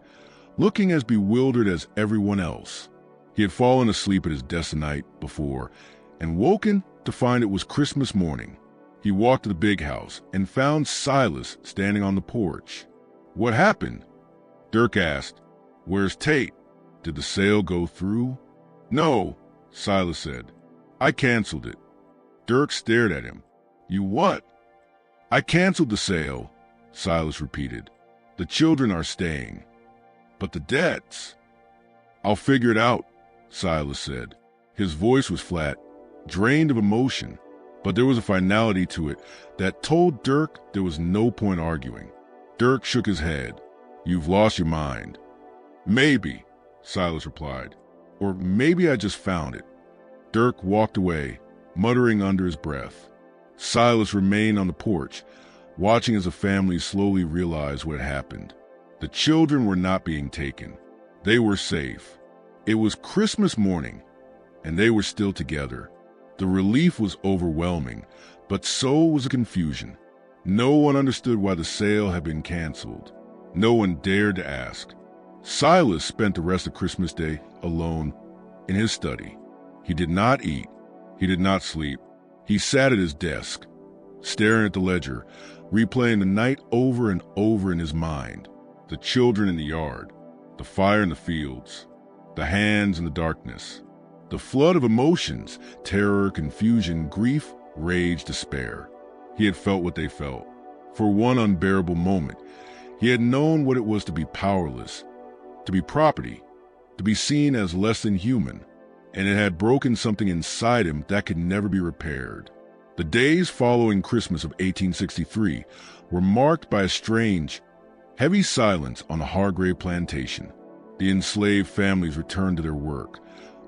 looking as bewildered as everyone else. He had fallen asleep at his desk the night before and woken to find it was Christmas morning. He walked to the big house and found Silas standing on the porch. "What happened?" Dirk asked. "Where's Tate? Did the sale go through?" "No," Silas said. "I canceled it." Dirk stared at him. "You what?" "I canceled the sale," Silas repeated. "The children are staying. But the debts." "I'll figure it out," Silas said. His voice was flat, drained of emotion, but there was a finality to it that told Dirk there was no point arguing. Dirk shook his head. "You've lost your mind." "Maybe," Silas replied. "Or maybe I just found it." Dirk walked away, muttering under his breath. Silas remained on the porch, watching as the family slowly realized what had happened. The children were not being taken. They were safe. It was Christmas morning, and they were still together. The relief was overwhelming, but so was the confusion. No one understood why the sale had been canceled. No one dared to ask. Silas spent the rest of Christmas Day alone in his study. He did not eat. He did not sleep. He sat at his desk, staring at the ledger, replaying the night over and over in his mind. The children in the yard, the fire in the fields, the hands in the darkness. The flood of emotions, terror, confusion, grief, rage, despair. He had felt what they felt. For one unbearable moment, he had known what it was to be powerless, to be property, to be seen as less than human, and it had broken something inside him that could never be repaired. The days following Christmas of 1863 were marked by a strange, heavy silence on the Hargrave plantation. The enslaved families returned to their work,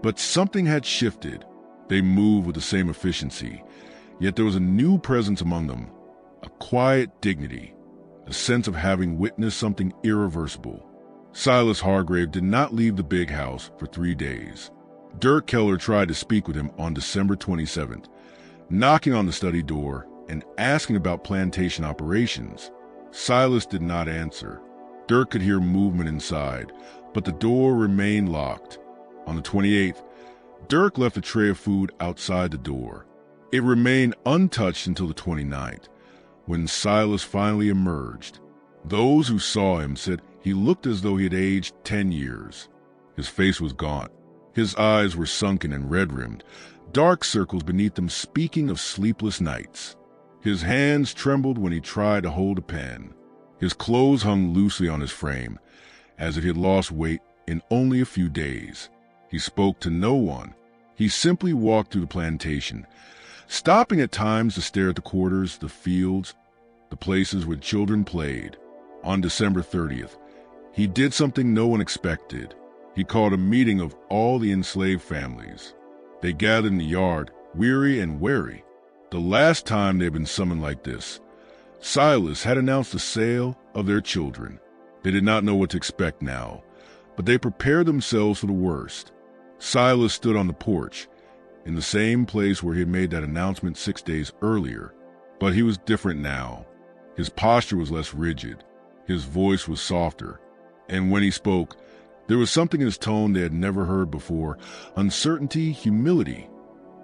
but something had shifted. They moved with the same efficiency, yet there was a new presence among them, a quiet dignity, a sense of having witnessed something irreversible. Silas Hargrave did not leave the big house for 3 days. Dirk Keller tried to speak with him on December 27th, knocking on the study door and asking about plantation operations. Silas did not answer. Dirk could hear movement inside, but the door remained locked. On the 28th, Dirk left a tray of food outside the door. It remained untouched until the 29th, when Silas finally emerged. Those who saw him said he looked as though he had aged 10 years. His face was gaunt. His eyes were sunken and red-rimmed, dark circles beneath them speaking of sleepless nights. His hands trembled when he tried to hold a pen. His clothes hung loosely on his frame, as if he had lost weight in only a few days. He spoke to no one. He simply walked through the plantation, stopping at times to stare at the quarters, the fields, the places where children played. On December 30th, he did something no one expected. He called a meeting of all the enslaved families. They gathered in the yard, weary and wary. The last time they had been summoned like this, Silas had announced the sale of their children. They did not know what to expect now, but they prepared themselves for the worst. Silas stood on the porch, in the same place where he had made that announcement 6 days earlier, but he was different now. His posture was less rigid. His voice was softer, and when he spoke, there was something in his tone they had never heard before, uncertainty, humility,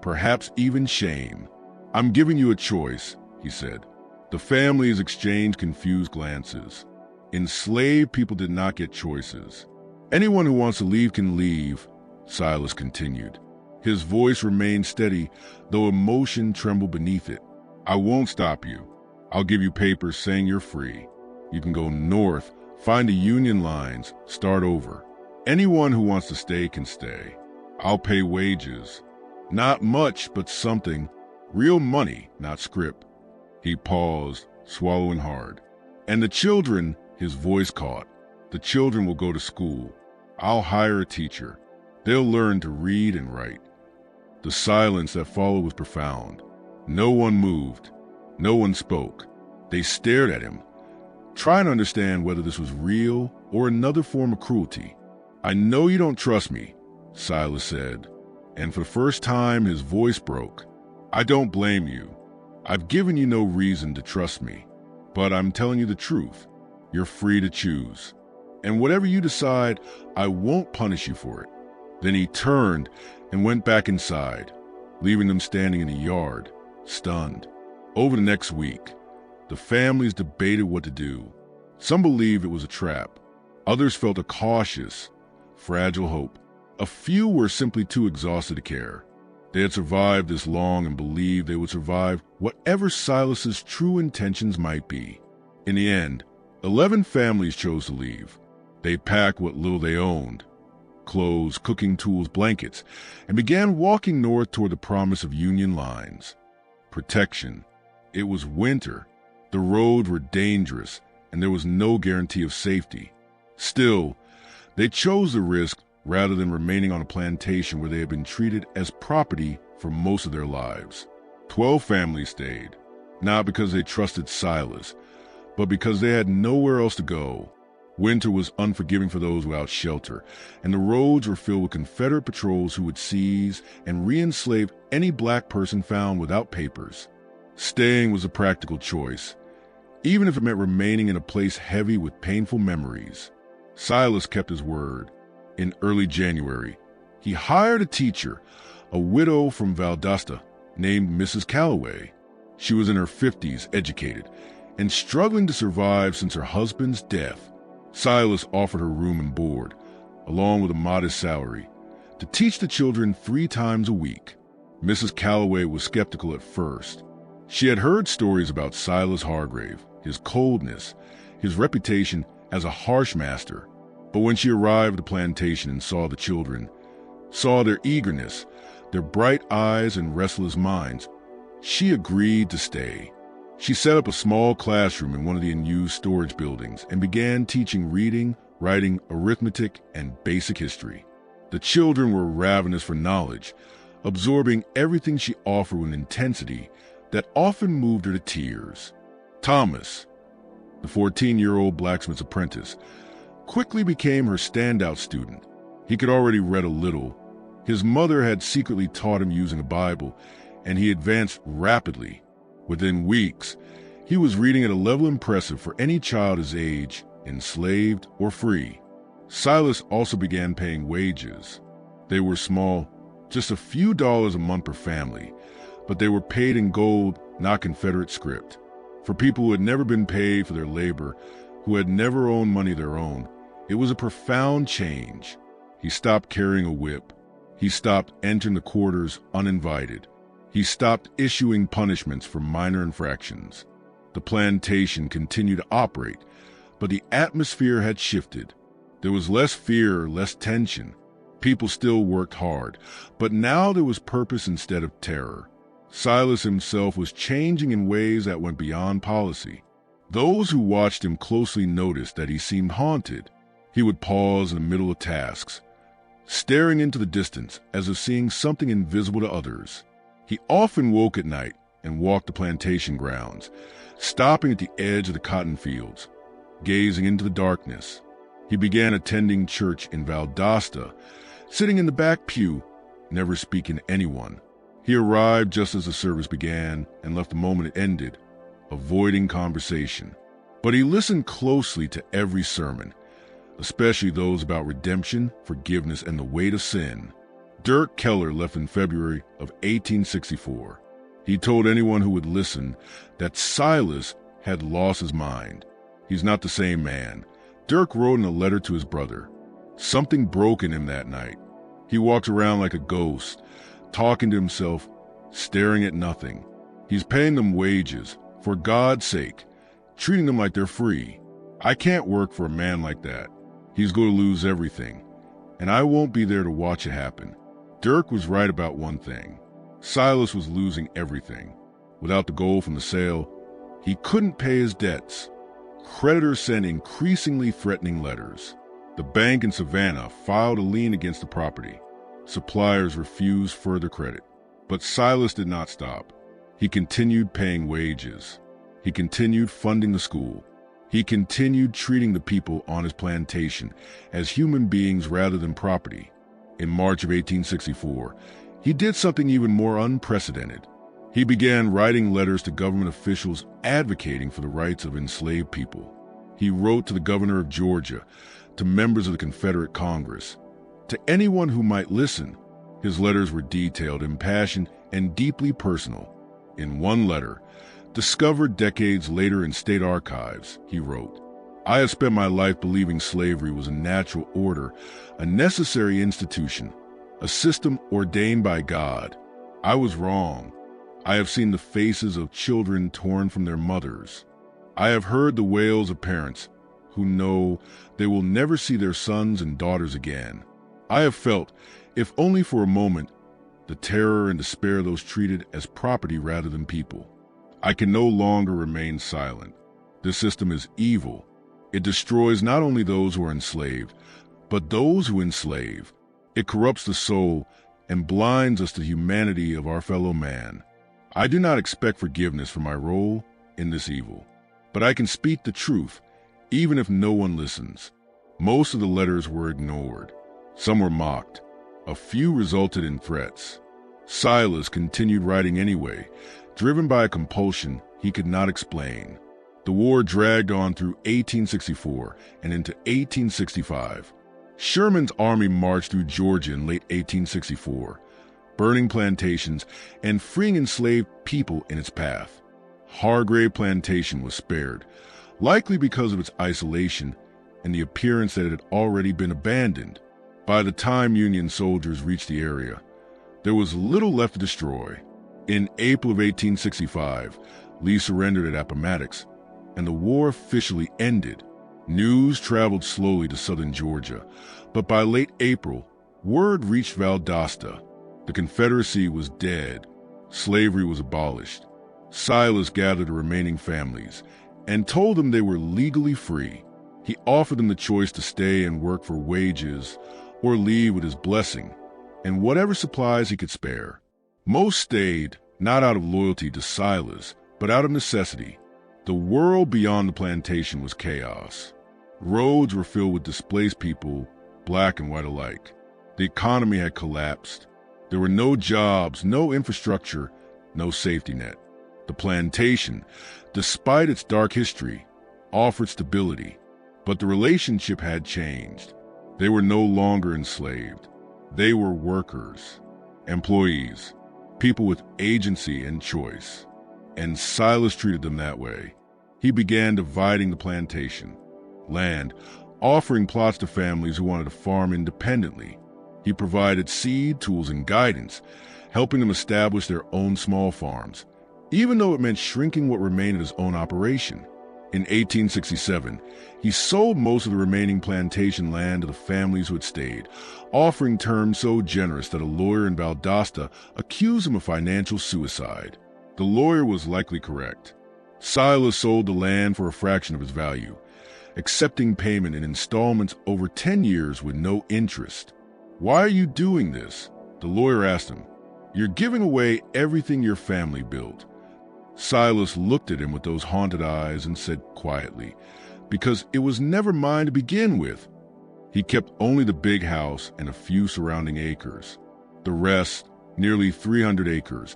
perhaps even shame. "I'm giving you a choice," he said. The families exchanged confused glances. Enslaved people did not get choices. "Anyone who wants to leave can leave," Silas continued. His voice remained steady, though emotion trembled beneath it. "I won't stop you. I'll give you papers saying you're free. You can go north, find the Union lines, start over. Anyone who wants to stay can stay. I'll pay wages. Not much, but something. Real money, not script. He paused, swallowing hard. And the children, his voice caught. The children will go to school. I'll hire a teacher. They'll learn to read and write. The silence that followed was profound. No one moved. No one spoke. They stared at him, trying to understand whether this was real or another form of cruelty. I know you don't trust me, Silas said, and for the first time his voice broke. I don't blame you. I've given you no reason to trust me, but I'm telling you the truth. You're free to choose. And whatever you decide, I won't punish you for it. Then he turned and went back inside, leaving them standing in the yard, stunned. Over the next week, the families debated what to do. Some believed it was a trap. Others felt a cautious, fragile hope. A few were simply too exhausted to care. They had survived this long and believed they would survive whatever Silas's true intentions might be. In the end, 11 families chose to leave. They packed what little they owned, clothes, cooking tools, blankets, and began walking north toward the promise of Union lines. Protection. It was winter. The roads were dangerous, and there was no guarantee of safety. Still, they chose the risk rather than remaining on a plantation where they had been treated as property for most of their lives. 12 families stayed, not because they trusted Silas, but because they had nowhere else to go. Winter was unforgiving for those without shelter, and the roads were filled with Confederate patrols who would seize and re-enslave any black person found without papers. Staying was a practical choice, even if it meant remaining in a place heavy with painful memories. Silas kept his word. In early January, he hired a teacher, a widow from Valdosta named Mrs. Calloway. She was in her 50s, educated, and struggling to survive since her husband's death. Silas offered her room and board, along with a modest salary, to teach the children 3 times a week. Mrs. Calloway was skeptical at first. She had heard stories about Silas Hargrave, his coldness, his reputation as a harsh master. But when she arrived at the plantation and saw the children, saw their eagerness, their bright eyes and restless minds, she agreed to stay. She set up a small classroom in one of the unused storage buildings and began teaching reading, writing, arithmetic, and basic history. The children were ravenous for knowledge, absorbing everything she offered with an intensity that often moved her to tears. Thomas, the 14-year-old blacksmith's apprentice, quickly became her standout student. He could already read a little. His mother had secretly taught him using a Bible, and he advanced rapidly. Within weeks, he was reading at a level impressive for any child his age, enslaved or free. Silas also began paying wages. They were small, just a few dollars a month per family, but they were paid in gold, not Confederate script. For people who had never been paid for their labor, who had never owned money of their own, it was a profound change. He stopped carrying a whip. He stopped entering the quarters uninvited. He stopped issuing punishments for minor infractions. The plantation continued to operate, but the atmosphere had shifted. There was less fear, less tension. People still worked hard, but now there was purpose instead of terror. Silas himself was changing in ways that went beyond policy. Those who watched him closely noticed that he seemed haunted. He would pause in the middle of tasks, staring into the distance as if seeing something invisible to others. He often woke at night and walked the plantation grounds, stopping at the edge of the cotton fields, gazing into the darkness. He began attending church in Valdosta, sitting in the back pew, never speaking to anyone. He arrived just as the service began and left the moment it ended, avoiding conversation. But he listened closely to every sermon, especially those about redemption, forgiveness, and the weight of sin. Dirk Keller left in February of 1864. He told anyone who would listen that Silas had lost his mind. He's not the same man. Dirk wrote in a letter to his brother. Something broke in him that night. He walks around like a ghost, talking to himself, staring at nothing. He's paying them wages, for God's sake, treating them like they're free. I can't work for a man like that. He's going to lose everything, and I won't be there to watch it happen. Dirk was right about one thing. Silas was losing everything. Without the gold from the sale, he couldn't pay his debts. Creditors sent increasingly threatening letters. The bank in Savannah filed a lien against the property. Suppliers refused further credit. But Silas did not stop. He continued paying wages. He continued funding the school. He continued treating the people on his plantation as human beings rather than property. In March of 1864, he did something even more unprecedented. He began writing letters to government officials advocating for the rights of enslaved people. He wrote to the governor of Georgia, to members of the Confederate Congress, to anyone who might listen. His letters were detailed, impassioned, and deeply personal. In one letter, discovered decades later in state archives, he wrote, "I have spent my life believing slavery was a natural order, a necessary institution, a system ordained by God. I was wrong. I have seen the faces of children torn from their mothers. I have heard the wails of parents who know they will never see their sons and daughters again. I have felt, if only for a moment, the terror and despair of those treated as property rather than people. I can no longer remain silent. This system is evil. It destroys not only those who are enslaved, but those who enslave. It corrupts the soul and blinds us to the humanity of our fellow man. I do not expect forgiveness for my role in this evil, but I can speak the truth, even if no one listens." Most of the letters were ignored. Some were mocked. A few resulted in threats. Silas continued writing anyway, driven by a compulsion he could not explain. The war dragged on through 1864 and into 1865. Sherman's army marched through Georgia in late 1864, burning plantations and freeing enslaved people in its path. Hargrave Plantation was spared, likely because of its isolation and the appearance that it had already been abandoned. By the time Union soldiers reached the area, there was little left to destroy. In April of 1865, Lee surrendered at Appomattox, and the war officially ended. News traveled slowly to southern Georgia, but by late April, word reached Valdosta. The Confederacy was dead. Slavery was abolished. Silas gathered the remaining families and told them they were legally free. He offered them the choice to stay and work for wages or leave with his blessing and whatever supplies he could spare. Most stayed, not out of loyalty to Silas, but out of necessity. The world beyond the plantation was chaos. Roads were filled with displaced people, black and white alike. The economy had collapsed. There were no jobs, no infrastructure, no safety net. The plantation, despite its dark history, offered stability, but the relationship had changed. They were no longer enslaved. They were workers, employees, people with agency and choice. And Silas treated them that way. He began dividing the plantation, land, offering plots to families who wanted to farm independently. He provided seed, tools, and guidance, helping them establish their own small farms, even though it meant shrinking what remained of his own operation. In 1867, he sold most of the remaining plantation land to the families who had stayed, offering terms so generous that a lawyer in Valdosta accused him of financial suicide. The lawyer was likely correct. Silas sold the land for a fraction of its value, accepting payment in installments over 10 years with no interest. "Why are you doing this?" the lawyer asked him. "You're giving away everything your family built." Silas looked at him with those haunted eyes and said quietly, "Because it was never mine to begin with." He kept only the big house and a few surrounding acres. The rest, nearly 300 acres,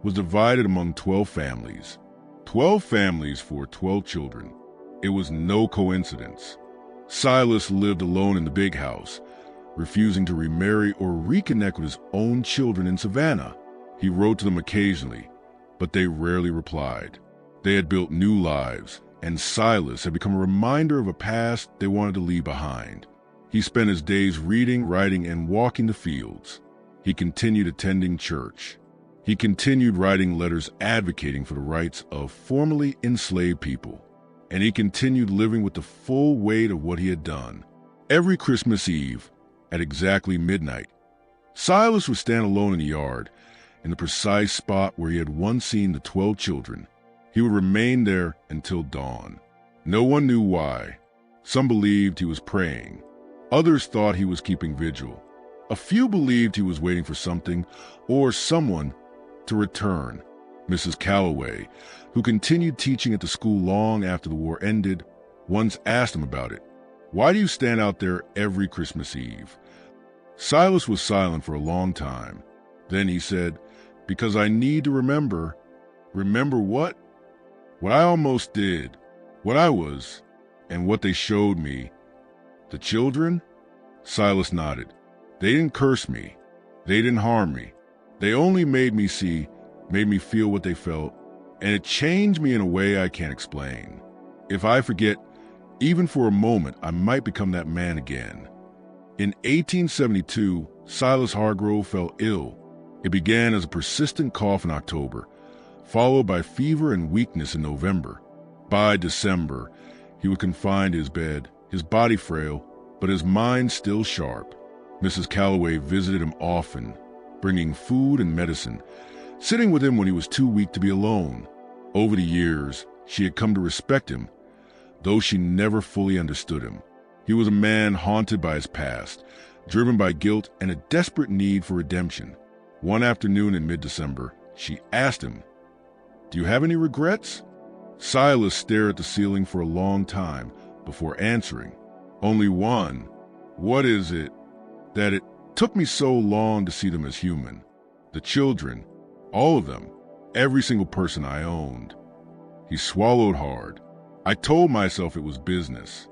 was divided among 12 families. 12 families for 12 children. It was no coincidence. Silas lived alone in the big house, refusing to remarry or reconnect with his own children in Savannah. He wrote to them occasionally, but they rarely replied. They had built new lives, and Silas had become a reminder of a past they wanted to leave behind. He spent his days reading, writing, and walking the fields. He continued attending church. He continued writing letters advocating for the rights of formerly enslaved people. And he continued living with the full weight of what he had done. Every Christmas Eve, at exactly midnight, Silas would stand alone in the yard in the precise spot where he had once seen the 12 children. He would remain there until dawn. No one knew why. Some believed he was praying. Others thought he was keeping vigil. A few believed he was waiting for something or someone to return. Mrs. Calloway, who continued teaching at the school long after the war ended, once asked him about it. "Why do you stand out there every Christmas Eve?" Silas was silent for a long time. Then he said, "Because I need to remember." "Remember what?" "What I almost did, what I was, and what they showed me." "The children?" Silas nodded. "They didn't curse me. They didn't harm me. They only made me feel what they felt, and it changed me in a way I can't explain. If I forget, even for a moment, I might become that man again." In 1872, Silas Hargrove fell ill. It began as a persistent cough in October, followed by fever and weakness in November. By December, he was confined to his bed, his body frail, but his mind still sharp. Mrs. Calloway visited him often, bringing food and medicine, sitting with him when he was too weak to be alone. Over the years, she had come to respect him, though she never fully understood him. He was a man haunted by his past, driven by guilt and a desperate need for redemption. One afternoon in mid-December, she asked him, "Do you have any regrets?" Silas stared at the ceiling for a long time before answering. "Only one." "What is it?" "That it took me so long to see them as human. The children, all of them, every single person I owned." He swallowed hard. "I told myself it was business.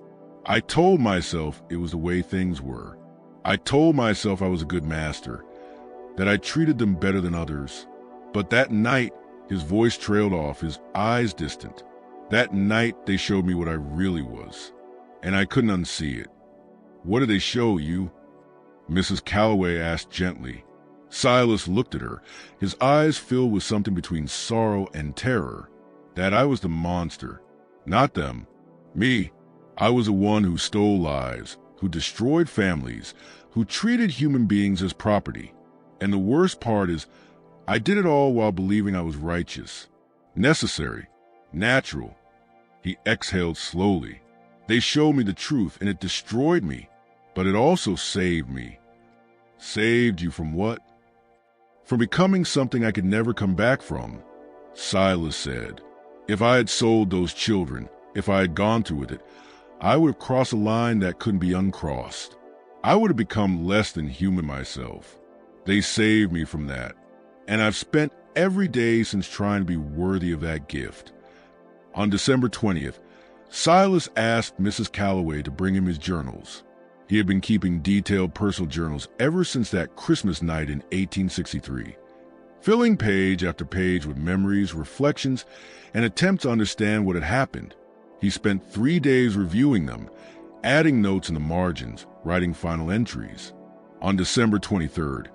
I told myself it was the way things were. I told myself I was a good master, that I treated them better than others. But that night," his voice trailed off, his eyes distant. "That night they showed me what I really was, and I couldn't unsee it." "What did they show you?" Mrs. Calloway asked gently. Silas looked at her, his eyes filled with something between sorrow and terror. "That I was the monster, not them. Me. I was the one who stole lives, who destroyed families, who treated human beings as property. And the worst part is, I did it all while believing I was righteous, necessary, natural." He exhaled slowly. "They showed me the truth, and it destroyed me, but it also saved me." "Saved you from what?" "From becoming something I could never come back from," Silas said. "If I had sold those children, if I had gone through with it, I would have crossed a line that couldn't be uncrossed. I would have become less than human myself. They saved me from that, and I've spent every day since trying to be worthy of that gift." On December 20th, Silas asked Mrs. Calloway to bring him his journals. He had been keeping detailed personal journals ever since that Christmas night in 1863, filling page after page with memories, reflections, and attempts to understand what had happened. He spent 3 days reviewing them, adding notes in the margins, writing final entries. On December 23rd,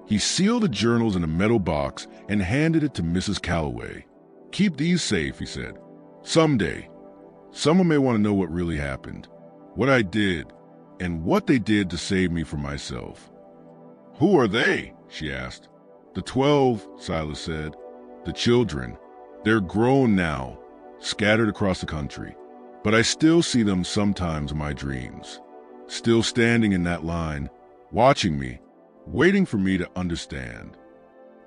he sealed the journals in a metal box and handed it to Mrs. Calloway. "Keep these safe," he said. "Someday, someone may want to know what really happened, what I did, and what they did to save me from myself." "Who are they?" she asked. "The 12, Silas said. "The children. They're grown now, scattered across the country. But I still see them sometimes in my dreams, still standing in that line, watching me, waiting for me to understand."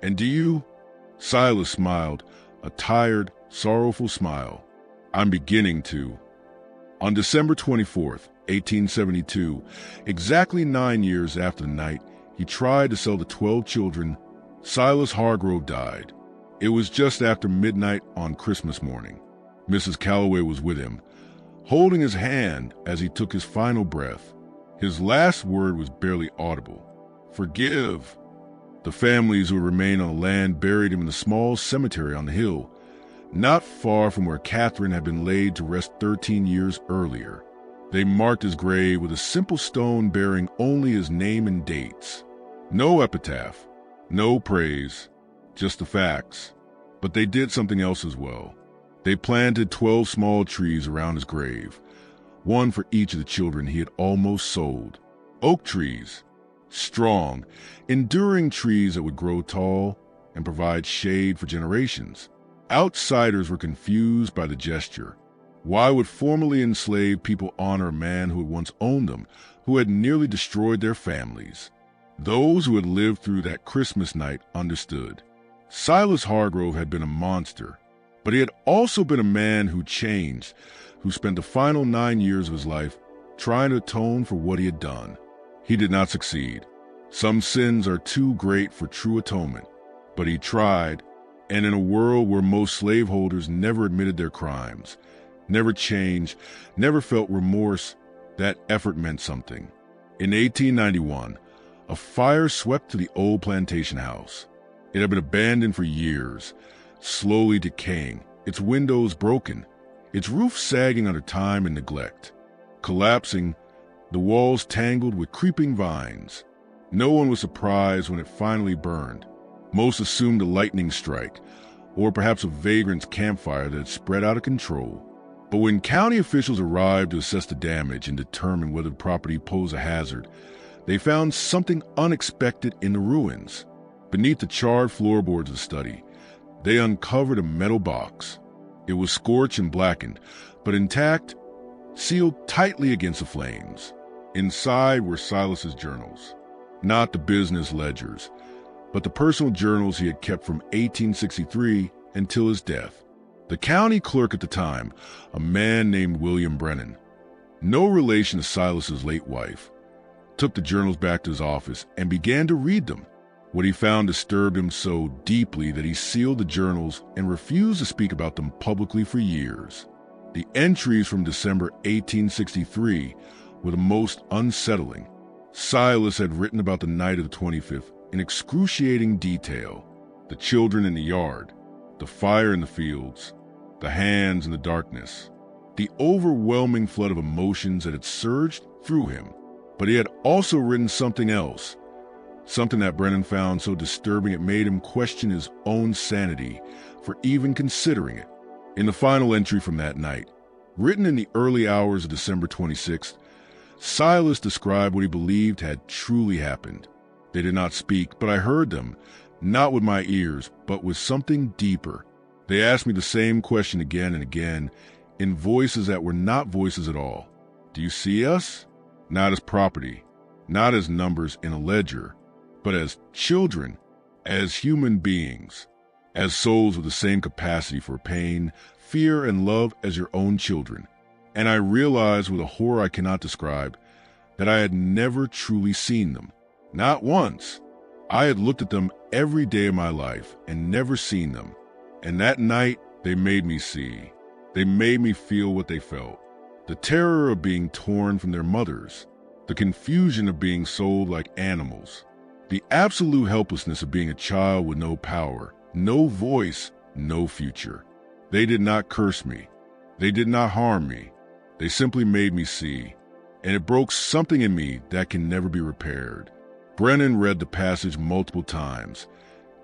"And do you?" Silas smiled, a tired, sorrowful smile. "I'm beginning to." On December 24th, 1872, exactly 9 years after the night he tried to sell the 12 children, Silas Hargrove died. It was just after midnight on Christmas morning. Mrs. Calloway was with him, holding his hand as he took his final breath. His last word was barely audible. "Forgive." The families who remained on the land buried him in the small cemetery on the hill, not far from where Catherine had been laid to rest 13 years earlier. They marked his grave with a simple stone bearing only his name and dates. No epitaph, no praise, just the facts. But they did something else as well. They planted 12 small trees around his grave, one for each of the children he had almost sold. Oak trees, strong, enduring trees that would grow tall, and provide shade for generations. Outsiders were confused by the gesture. Why would formerly enslaved people honor a man who had once owned them, who had nearly destroyed their families? Those who had lived through that Christmas night understood. Silas Hargrove had been a monster, but he had also been a man who changed, who spent the final 9 years of his life trying to atone for what he had done. He did not succeed. Some sins are too great for true atonement, but he tried, and in a world where most slaveholders never admitted their crimes, never changed, never felt remorse, that effort meant something. In 1891, a fire swept to the old plantation house. It had been abandoned for years, slowly decaying, its windows broken, its roof sagging under time and neglect. Collapsing, the walls tangled with creeping vines. No one was surprised when it finally burned. Most assumed a lightning strike, or perhaps a vagrant's campfire that had spread out of control. But when county officials arrived to assess the damage and determine whether the property posed a hazard, they found something unexpected in the ruins. Beneath the charred floorboards of the study, they uncovered a metal box. It was scorched and blackened, but intact, sealed tightly against the flames. Inside were Silas's journals, not the business ledgers, but the personal journals he had kept from 1863 until his death. The county clerk at the time, a man named William Brennan, no relation to Silas's late wife, took the journals back to his office and began to read them. What he found disturbed him so deeply that he sealed the journals and refused to speak about them publicly for years. The entries from December 1863 were the most unsettling. Silas had written about the night of the 25th in excruciating detail. The children in the yard, the fire in the fields, the hands in the darkness, the overwhelming flood of emotions that had surged through him. But he had also written something else, something that Brennan found so disturbing it made him question his own sanity for even considering it. In the final entry from that night, written in the early hours of December 26th, Silas described what he believed had truly happened. They did not speak, but I heard them, not with my ears, but with something deeper. They asked me the same question again and again, in voices that were not voices at all. Do you see us? Not as property, not as numbers in a ledger, but as children, as human beings, as souls with the same capacity for pain, fear, and love as your own children. And I realized with a horror I cannot describe that I had never truly seen them. Not once. I had looked at them every day of my life and never seen them. And that night, they made me see. They made me feel what they felt. The terror of being torn from their mothers. The confusion of being sold like animals. The absolute helplessness of being a child with no power, no voice, no future. They did not curse me. They did not harm me. They simply made me see. And it broke something in me that can never be repaired. Brennan read the passage multiple times,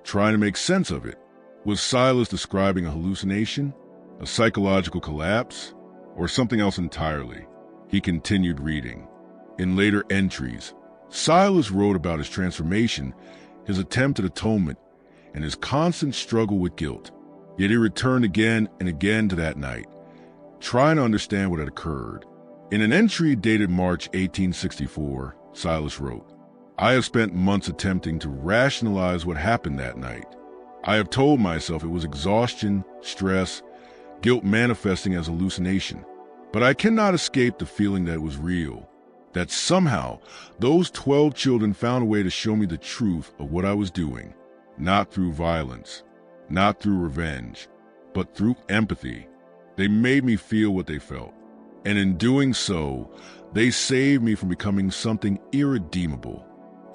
trying to make sense of it. Was Silas describing a hallucination, a psychological collapse, or something else entirely? He continued reading. In later entries, Silas wrote about his transformation, his attempt at atonement, and his constant struggle with guilt. Yet he returned again and again to that night, trying to understand what had occurred. In an entry dated March 1864, Silas wrote, I have spent months attempting to rationalize what happened that night. I have told myself it was exhaustion, stress, guilt manifesting as hallucination. But I cannot escape the feeling that it was real, that somehow those 12 children found a way to show me the truth of what I was doing, not through violence, not through revenge, but through empathy. They made me feel what they felt, and in doing so, they saved me from becoming something irredeemable.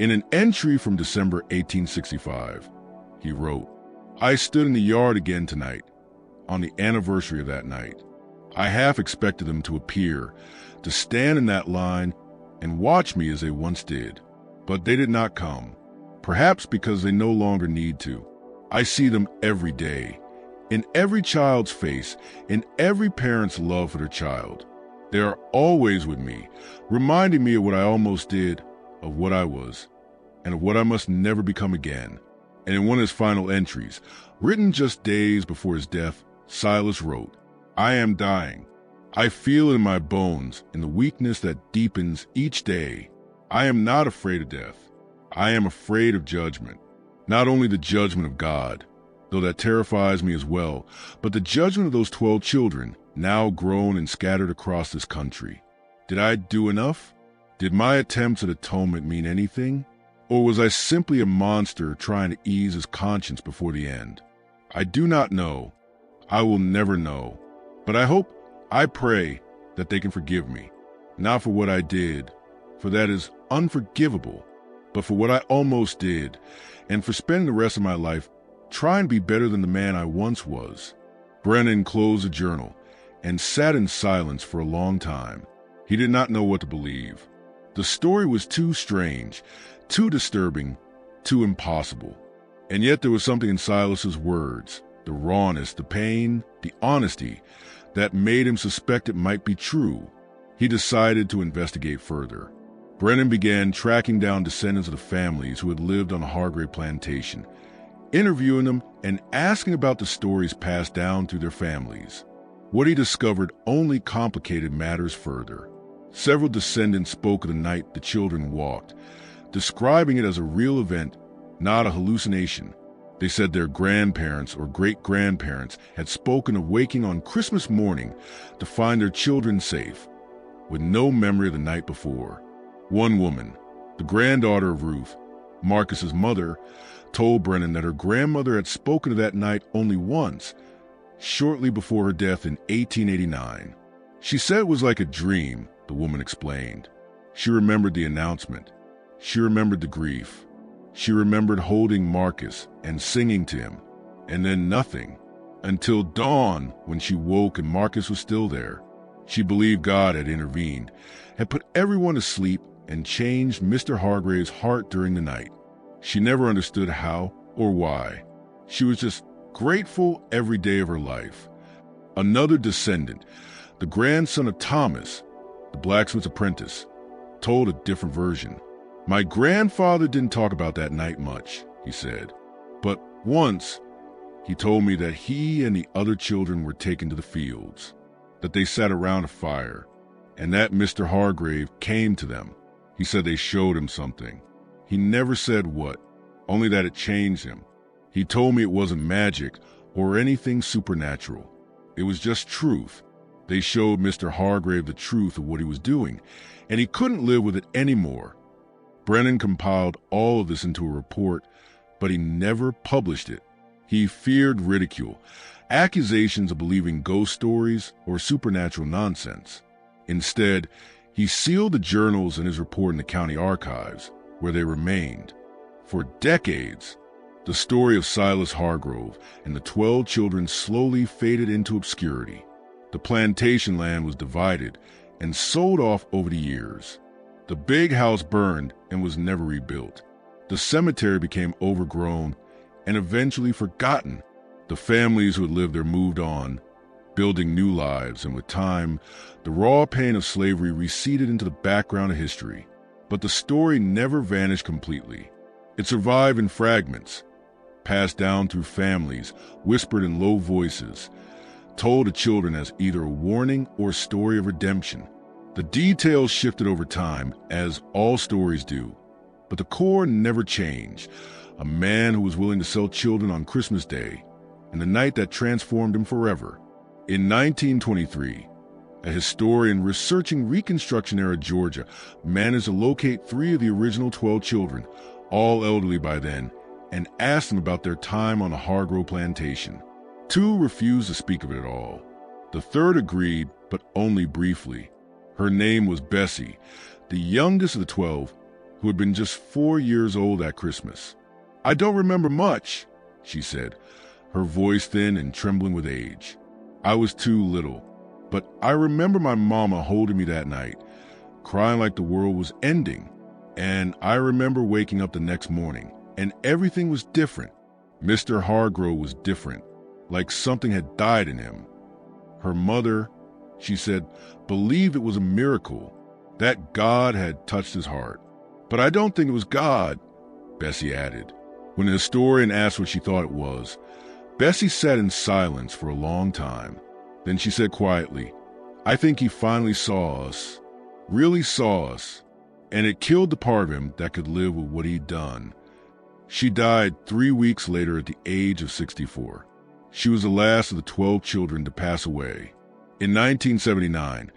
In an entry from December 1865, he wrote, I stood in the yard again tonight, on the anniversary of that night. I half expected them to appear, to stand in that line and watch me as they once did. But they did not come, perhaps because they no longer need to. I see them every day, in every child's face, in every parent's love for their child. They are always with me, reminding me of what I almost did, of what I was, and of what I must never become again. And in one of his final entries, written just days before his death, Silas wrote, "I am dying. I feel it in my bones, in the weakness that deepens each day. I am not afraid of death. I am afraid of judgment. Not only the judgment of God, though that terrifies me as well, but the judgment of those 12 children, now grown and scattered across this country. Did I do enough? Did my attempts at atonement mean anything? Or was I simply a monster trying to ease his conscience before the end? I do not know. I will never know. But I pray that they can forgive me, not for what I did, for that is unforgivable, but for what I almost did, and for spending the rest of my life trying to be better than the man I once was." Brennan closed the journal and sat in silence for a long time. He did not know what to believe. The story was too strange, too disturbing, too impossible. And yet there was something in Silas's words, the rawness, the pain, the honesty, that made him suspect it might be true. He decided to investigate further. Brennan began tracking down descendants of the families who had lived on the Hargrave plantation, interviewing them and asking about the stories passed down through their families. What he discovered only complicated matters further. Several descendants spoke of the night the children walked, describing it as a real event, not a hallucination. They said their grandparents or great-grandparents had spoken of waking on Christmas morning to find their children safe, with no memory of the night before. One woman, the granddaughter of Ruth, Marcus's mother, told Brennan that her grandmother had spoken of that night only once, shortly before her death in 1889. She said it was like a dream, the woman explained. She remembered the announcement. She remembered the grief. She remembered holding Marcus and singing to him, and then nothing, until dawn when she woke and Marcus was still there. She believed God had intervened, had put everyone to sleep, and changed Mr. Hargrave's heart during the night. She never understood how or why. She was just grateful every day of her life. Another descendant, the grandson of Thomas, the blacksmith's apprentice, told a different version. "My grandfather didn't talk about that night much," he said. "But once, he told me that he and the other children were taken to the fields, that they sat around a fire, and that Mr. Hargrave came to them. He said they showed him something. He never said what, only that it changed him. He told me it wasn't magic or anything supernatural. It was just truth. They showed Mr. Hargrave the truth of what he was doing, and he couldn't live with it anymore." Brennan compiled all of this into a report, but he never published it. He feared ridicule, accusations of believing ghost stories or supernatural nonsense. Instead, he sealed the journals and his report in the county archives, where they remained. For decades, the story of Silas Hargrave and the 12 children slowly faded into obscurity. The plantation land was divided and sold off over the years. The big house burned and was never rebuilt. The cemetery became overgrown and eventually forgotten. The families who had lived there moved on, building new lives, and with time, the raw pain of slavery receded into the background of history. But the story never vanished completely. It survived in fragments, passed down through families, whispered in low voices, told to children as either a warning or a story of redemption. The details shifted over time, as all stories do, but the core never changed. A man who was willing to sell children on Christmas Day, and the night that transformed him forever. In 1923, a historian researching Reconstruction-era Georgia managed to locate 3 of the original 12 children, all elderly by then, and asked them about their time on the Hargrove plantation. 2 refused to speak of it at all. The third agreed, but only briefly. Her name was Bessie, the youngest of the 12, who had been just 4 years old at Christmas. "I don't remember much," she said, her voice thin and trembling with age. "I was too little, but I remember my mama holding me that night, crying like the world was ending. And I remember waking up the next morning, and everything was different. Mr. Hargrove was different, like something had died in him. Her mother, she said, believed it was a miracle, that God had touched his heart. But I don't think it was God," Bessie added. When the historian asked what she thought it was, Bessie sat in silence for a long time. Then she said quietly, "I think he finally saw us, really saw us, and it killed the part of him that could live with what he'd done." She died 3 weeks later at the age of 64. She was the last of the 12 children to pass away. In 1979,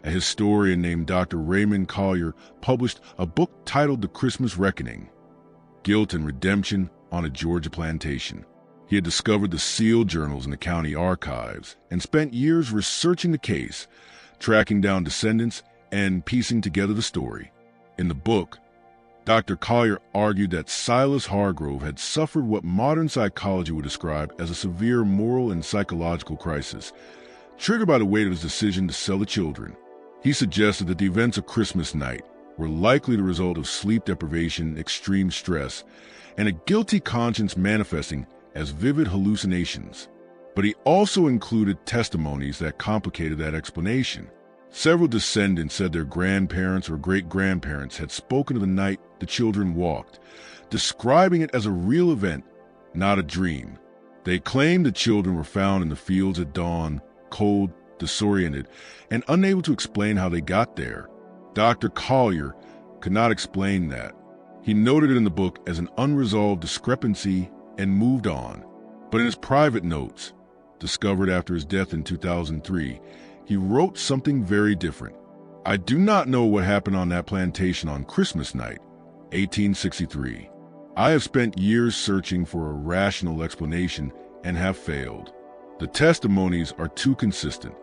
a historian named Dr. Raymond Collier published a book titled The Christmas Reckoning: Guilt and Redemption on a Georgia Plantation. He had discovered the sealed journals in the county archives and spent years researching the case, tracking down descendants and piecing together the story. In the book, Dr. Collier argued that Silas Hargrove had suffered what modern psychology would describe as a severe moral and psychological crisis, triggered by the weight of his decision to sell the children. He suggested that the events of Christmas night were likely the result of sleep deprivation, extreme stress, and a guilty conscience manifesting as vivid hallucinations. But he also included testimonies that complicated that explanation. Several descendants said their grandparents or great-grandparents had spoken of the night the children walked, describing it as a real event, not a dream. They claimed the children were found in the fields at dawn, cold, disoriented, and unable to explain how they got there. Dr. Collier could not explain that. He noted it in the book as an unresolved discrepancy and moved on. But in his private notes, discovered after his death in 2003, he wrote something very different. "I do not know what happened on that plantation on Christmas night, 1863. I have spent years searching for a rational explanation and have failed. The testimonies are too consistent.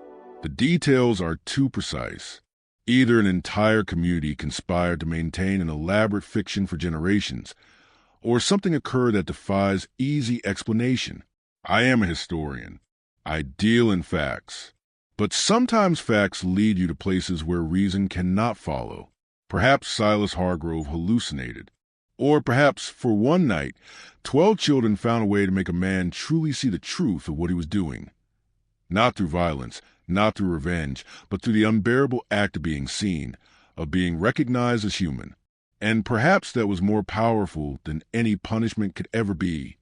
The details are too precise. Either an entire community conspired to maintain an elaborate fiction for generations, or something occurred that defies easy explanation. I am a historian. I deal in facts. But sometimes facts lead you to places where reason cannot follow. Perhaps Silas Hargrove hallucinated. Or perhaps, for one night, 12 children found a way to make a man truly see the truth of what he was doing. Not through violence, not through revenge, but through the unbearable act of being seen, of being recognized as human. And perhaps that was more powerful than any punishment could ever be.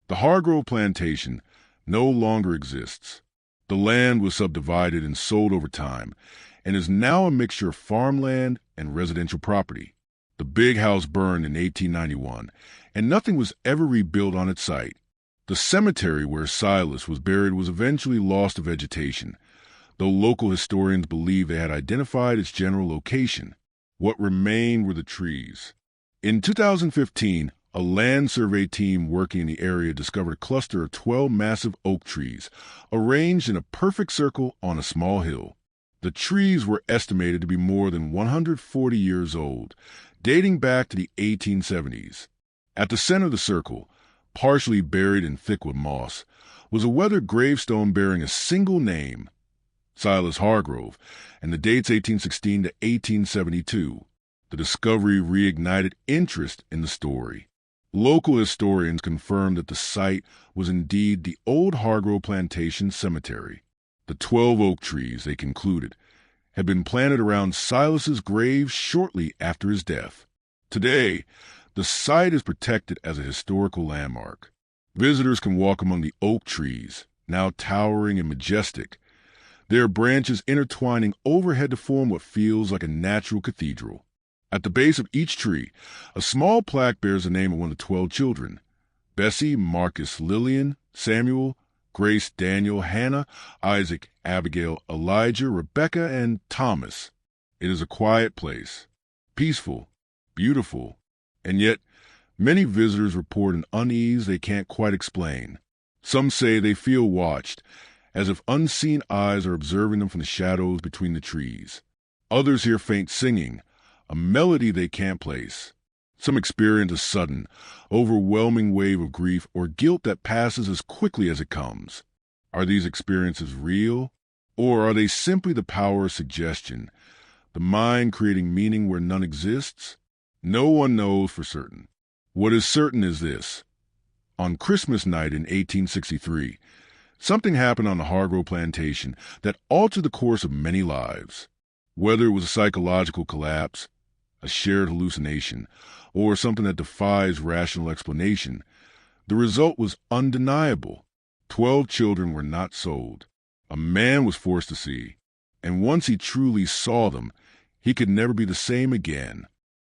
The Hargrove Plantation no longer exists. The land was subdivided and sold over time, and is now a mixture of farmland and residential property. The big house burned in 1891, and nothing was ever rebuilt on its site. The cemetery where Silas was buried was eventually lost to vegetation, though local historians believe they had identified its general location. What remained were the trees. In 2015, a land survey team working in the area discovered a cluster of 12 massive oak trees, arranged in a perfect circle on a small hill. The trees were estimated to be more than 140 years old, dating back to the 1870s. At the center of the circle, partially buried in thick with moss, was a weathered gravestone bearing a single name, Silas Hargrove, and the dates 1816 to 1872. The discovery reignited interest in the story. Local historians confirmed that the site was indeed the old Hargrove Plantation Cemetery. The 12 oak trees, they concluded, had been planted around Silas's grave shortly after his death. Today, the site is protected as a historical landmark. Visitors can walk among the oak trees, now towering and majestic, their branches intertwining overhead to form what feels like a natural cathedral. At the base of each tree, a small plaque bears the name of one of the 12 children: Bessie, Marcus, Lillian, Samuel, Grace, Daniel, Hannah, Isaac, Abigail, Elijah, Rebecca, and Thomas. It is a quiet place, peaceful, beautiful, and yet many visitors report an unease they can't quite explain. Some say they feel watched, as if unseen eyes are observing them from the shadows between the trees. Others hear faint singing, a melody they can't place. Some experience a sudden, overwhelming wave of grief or guilt that passes as quickly as it comes. Are these experiences real, or are they simply the power of suggestion, the mind creating meaning where none exists? No one knows for certain. What is certain is this: on Christmas night in 1863, something happened on the Hargrove Plantation that altered the course of many lives. Whether it was a psychological collapse, a shared hallucination, or something that defies rational explanation, the result was undeniable. 12 children were not sold. A man was forced to see, and once he truly saw them, he could never be the same again.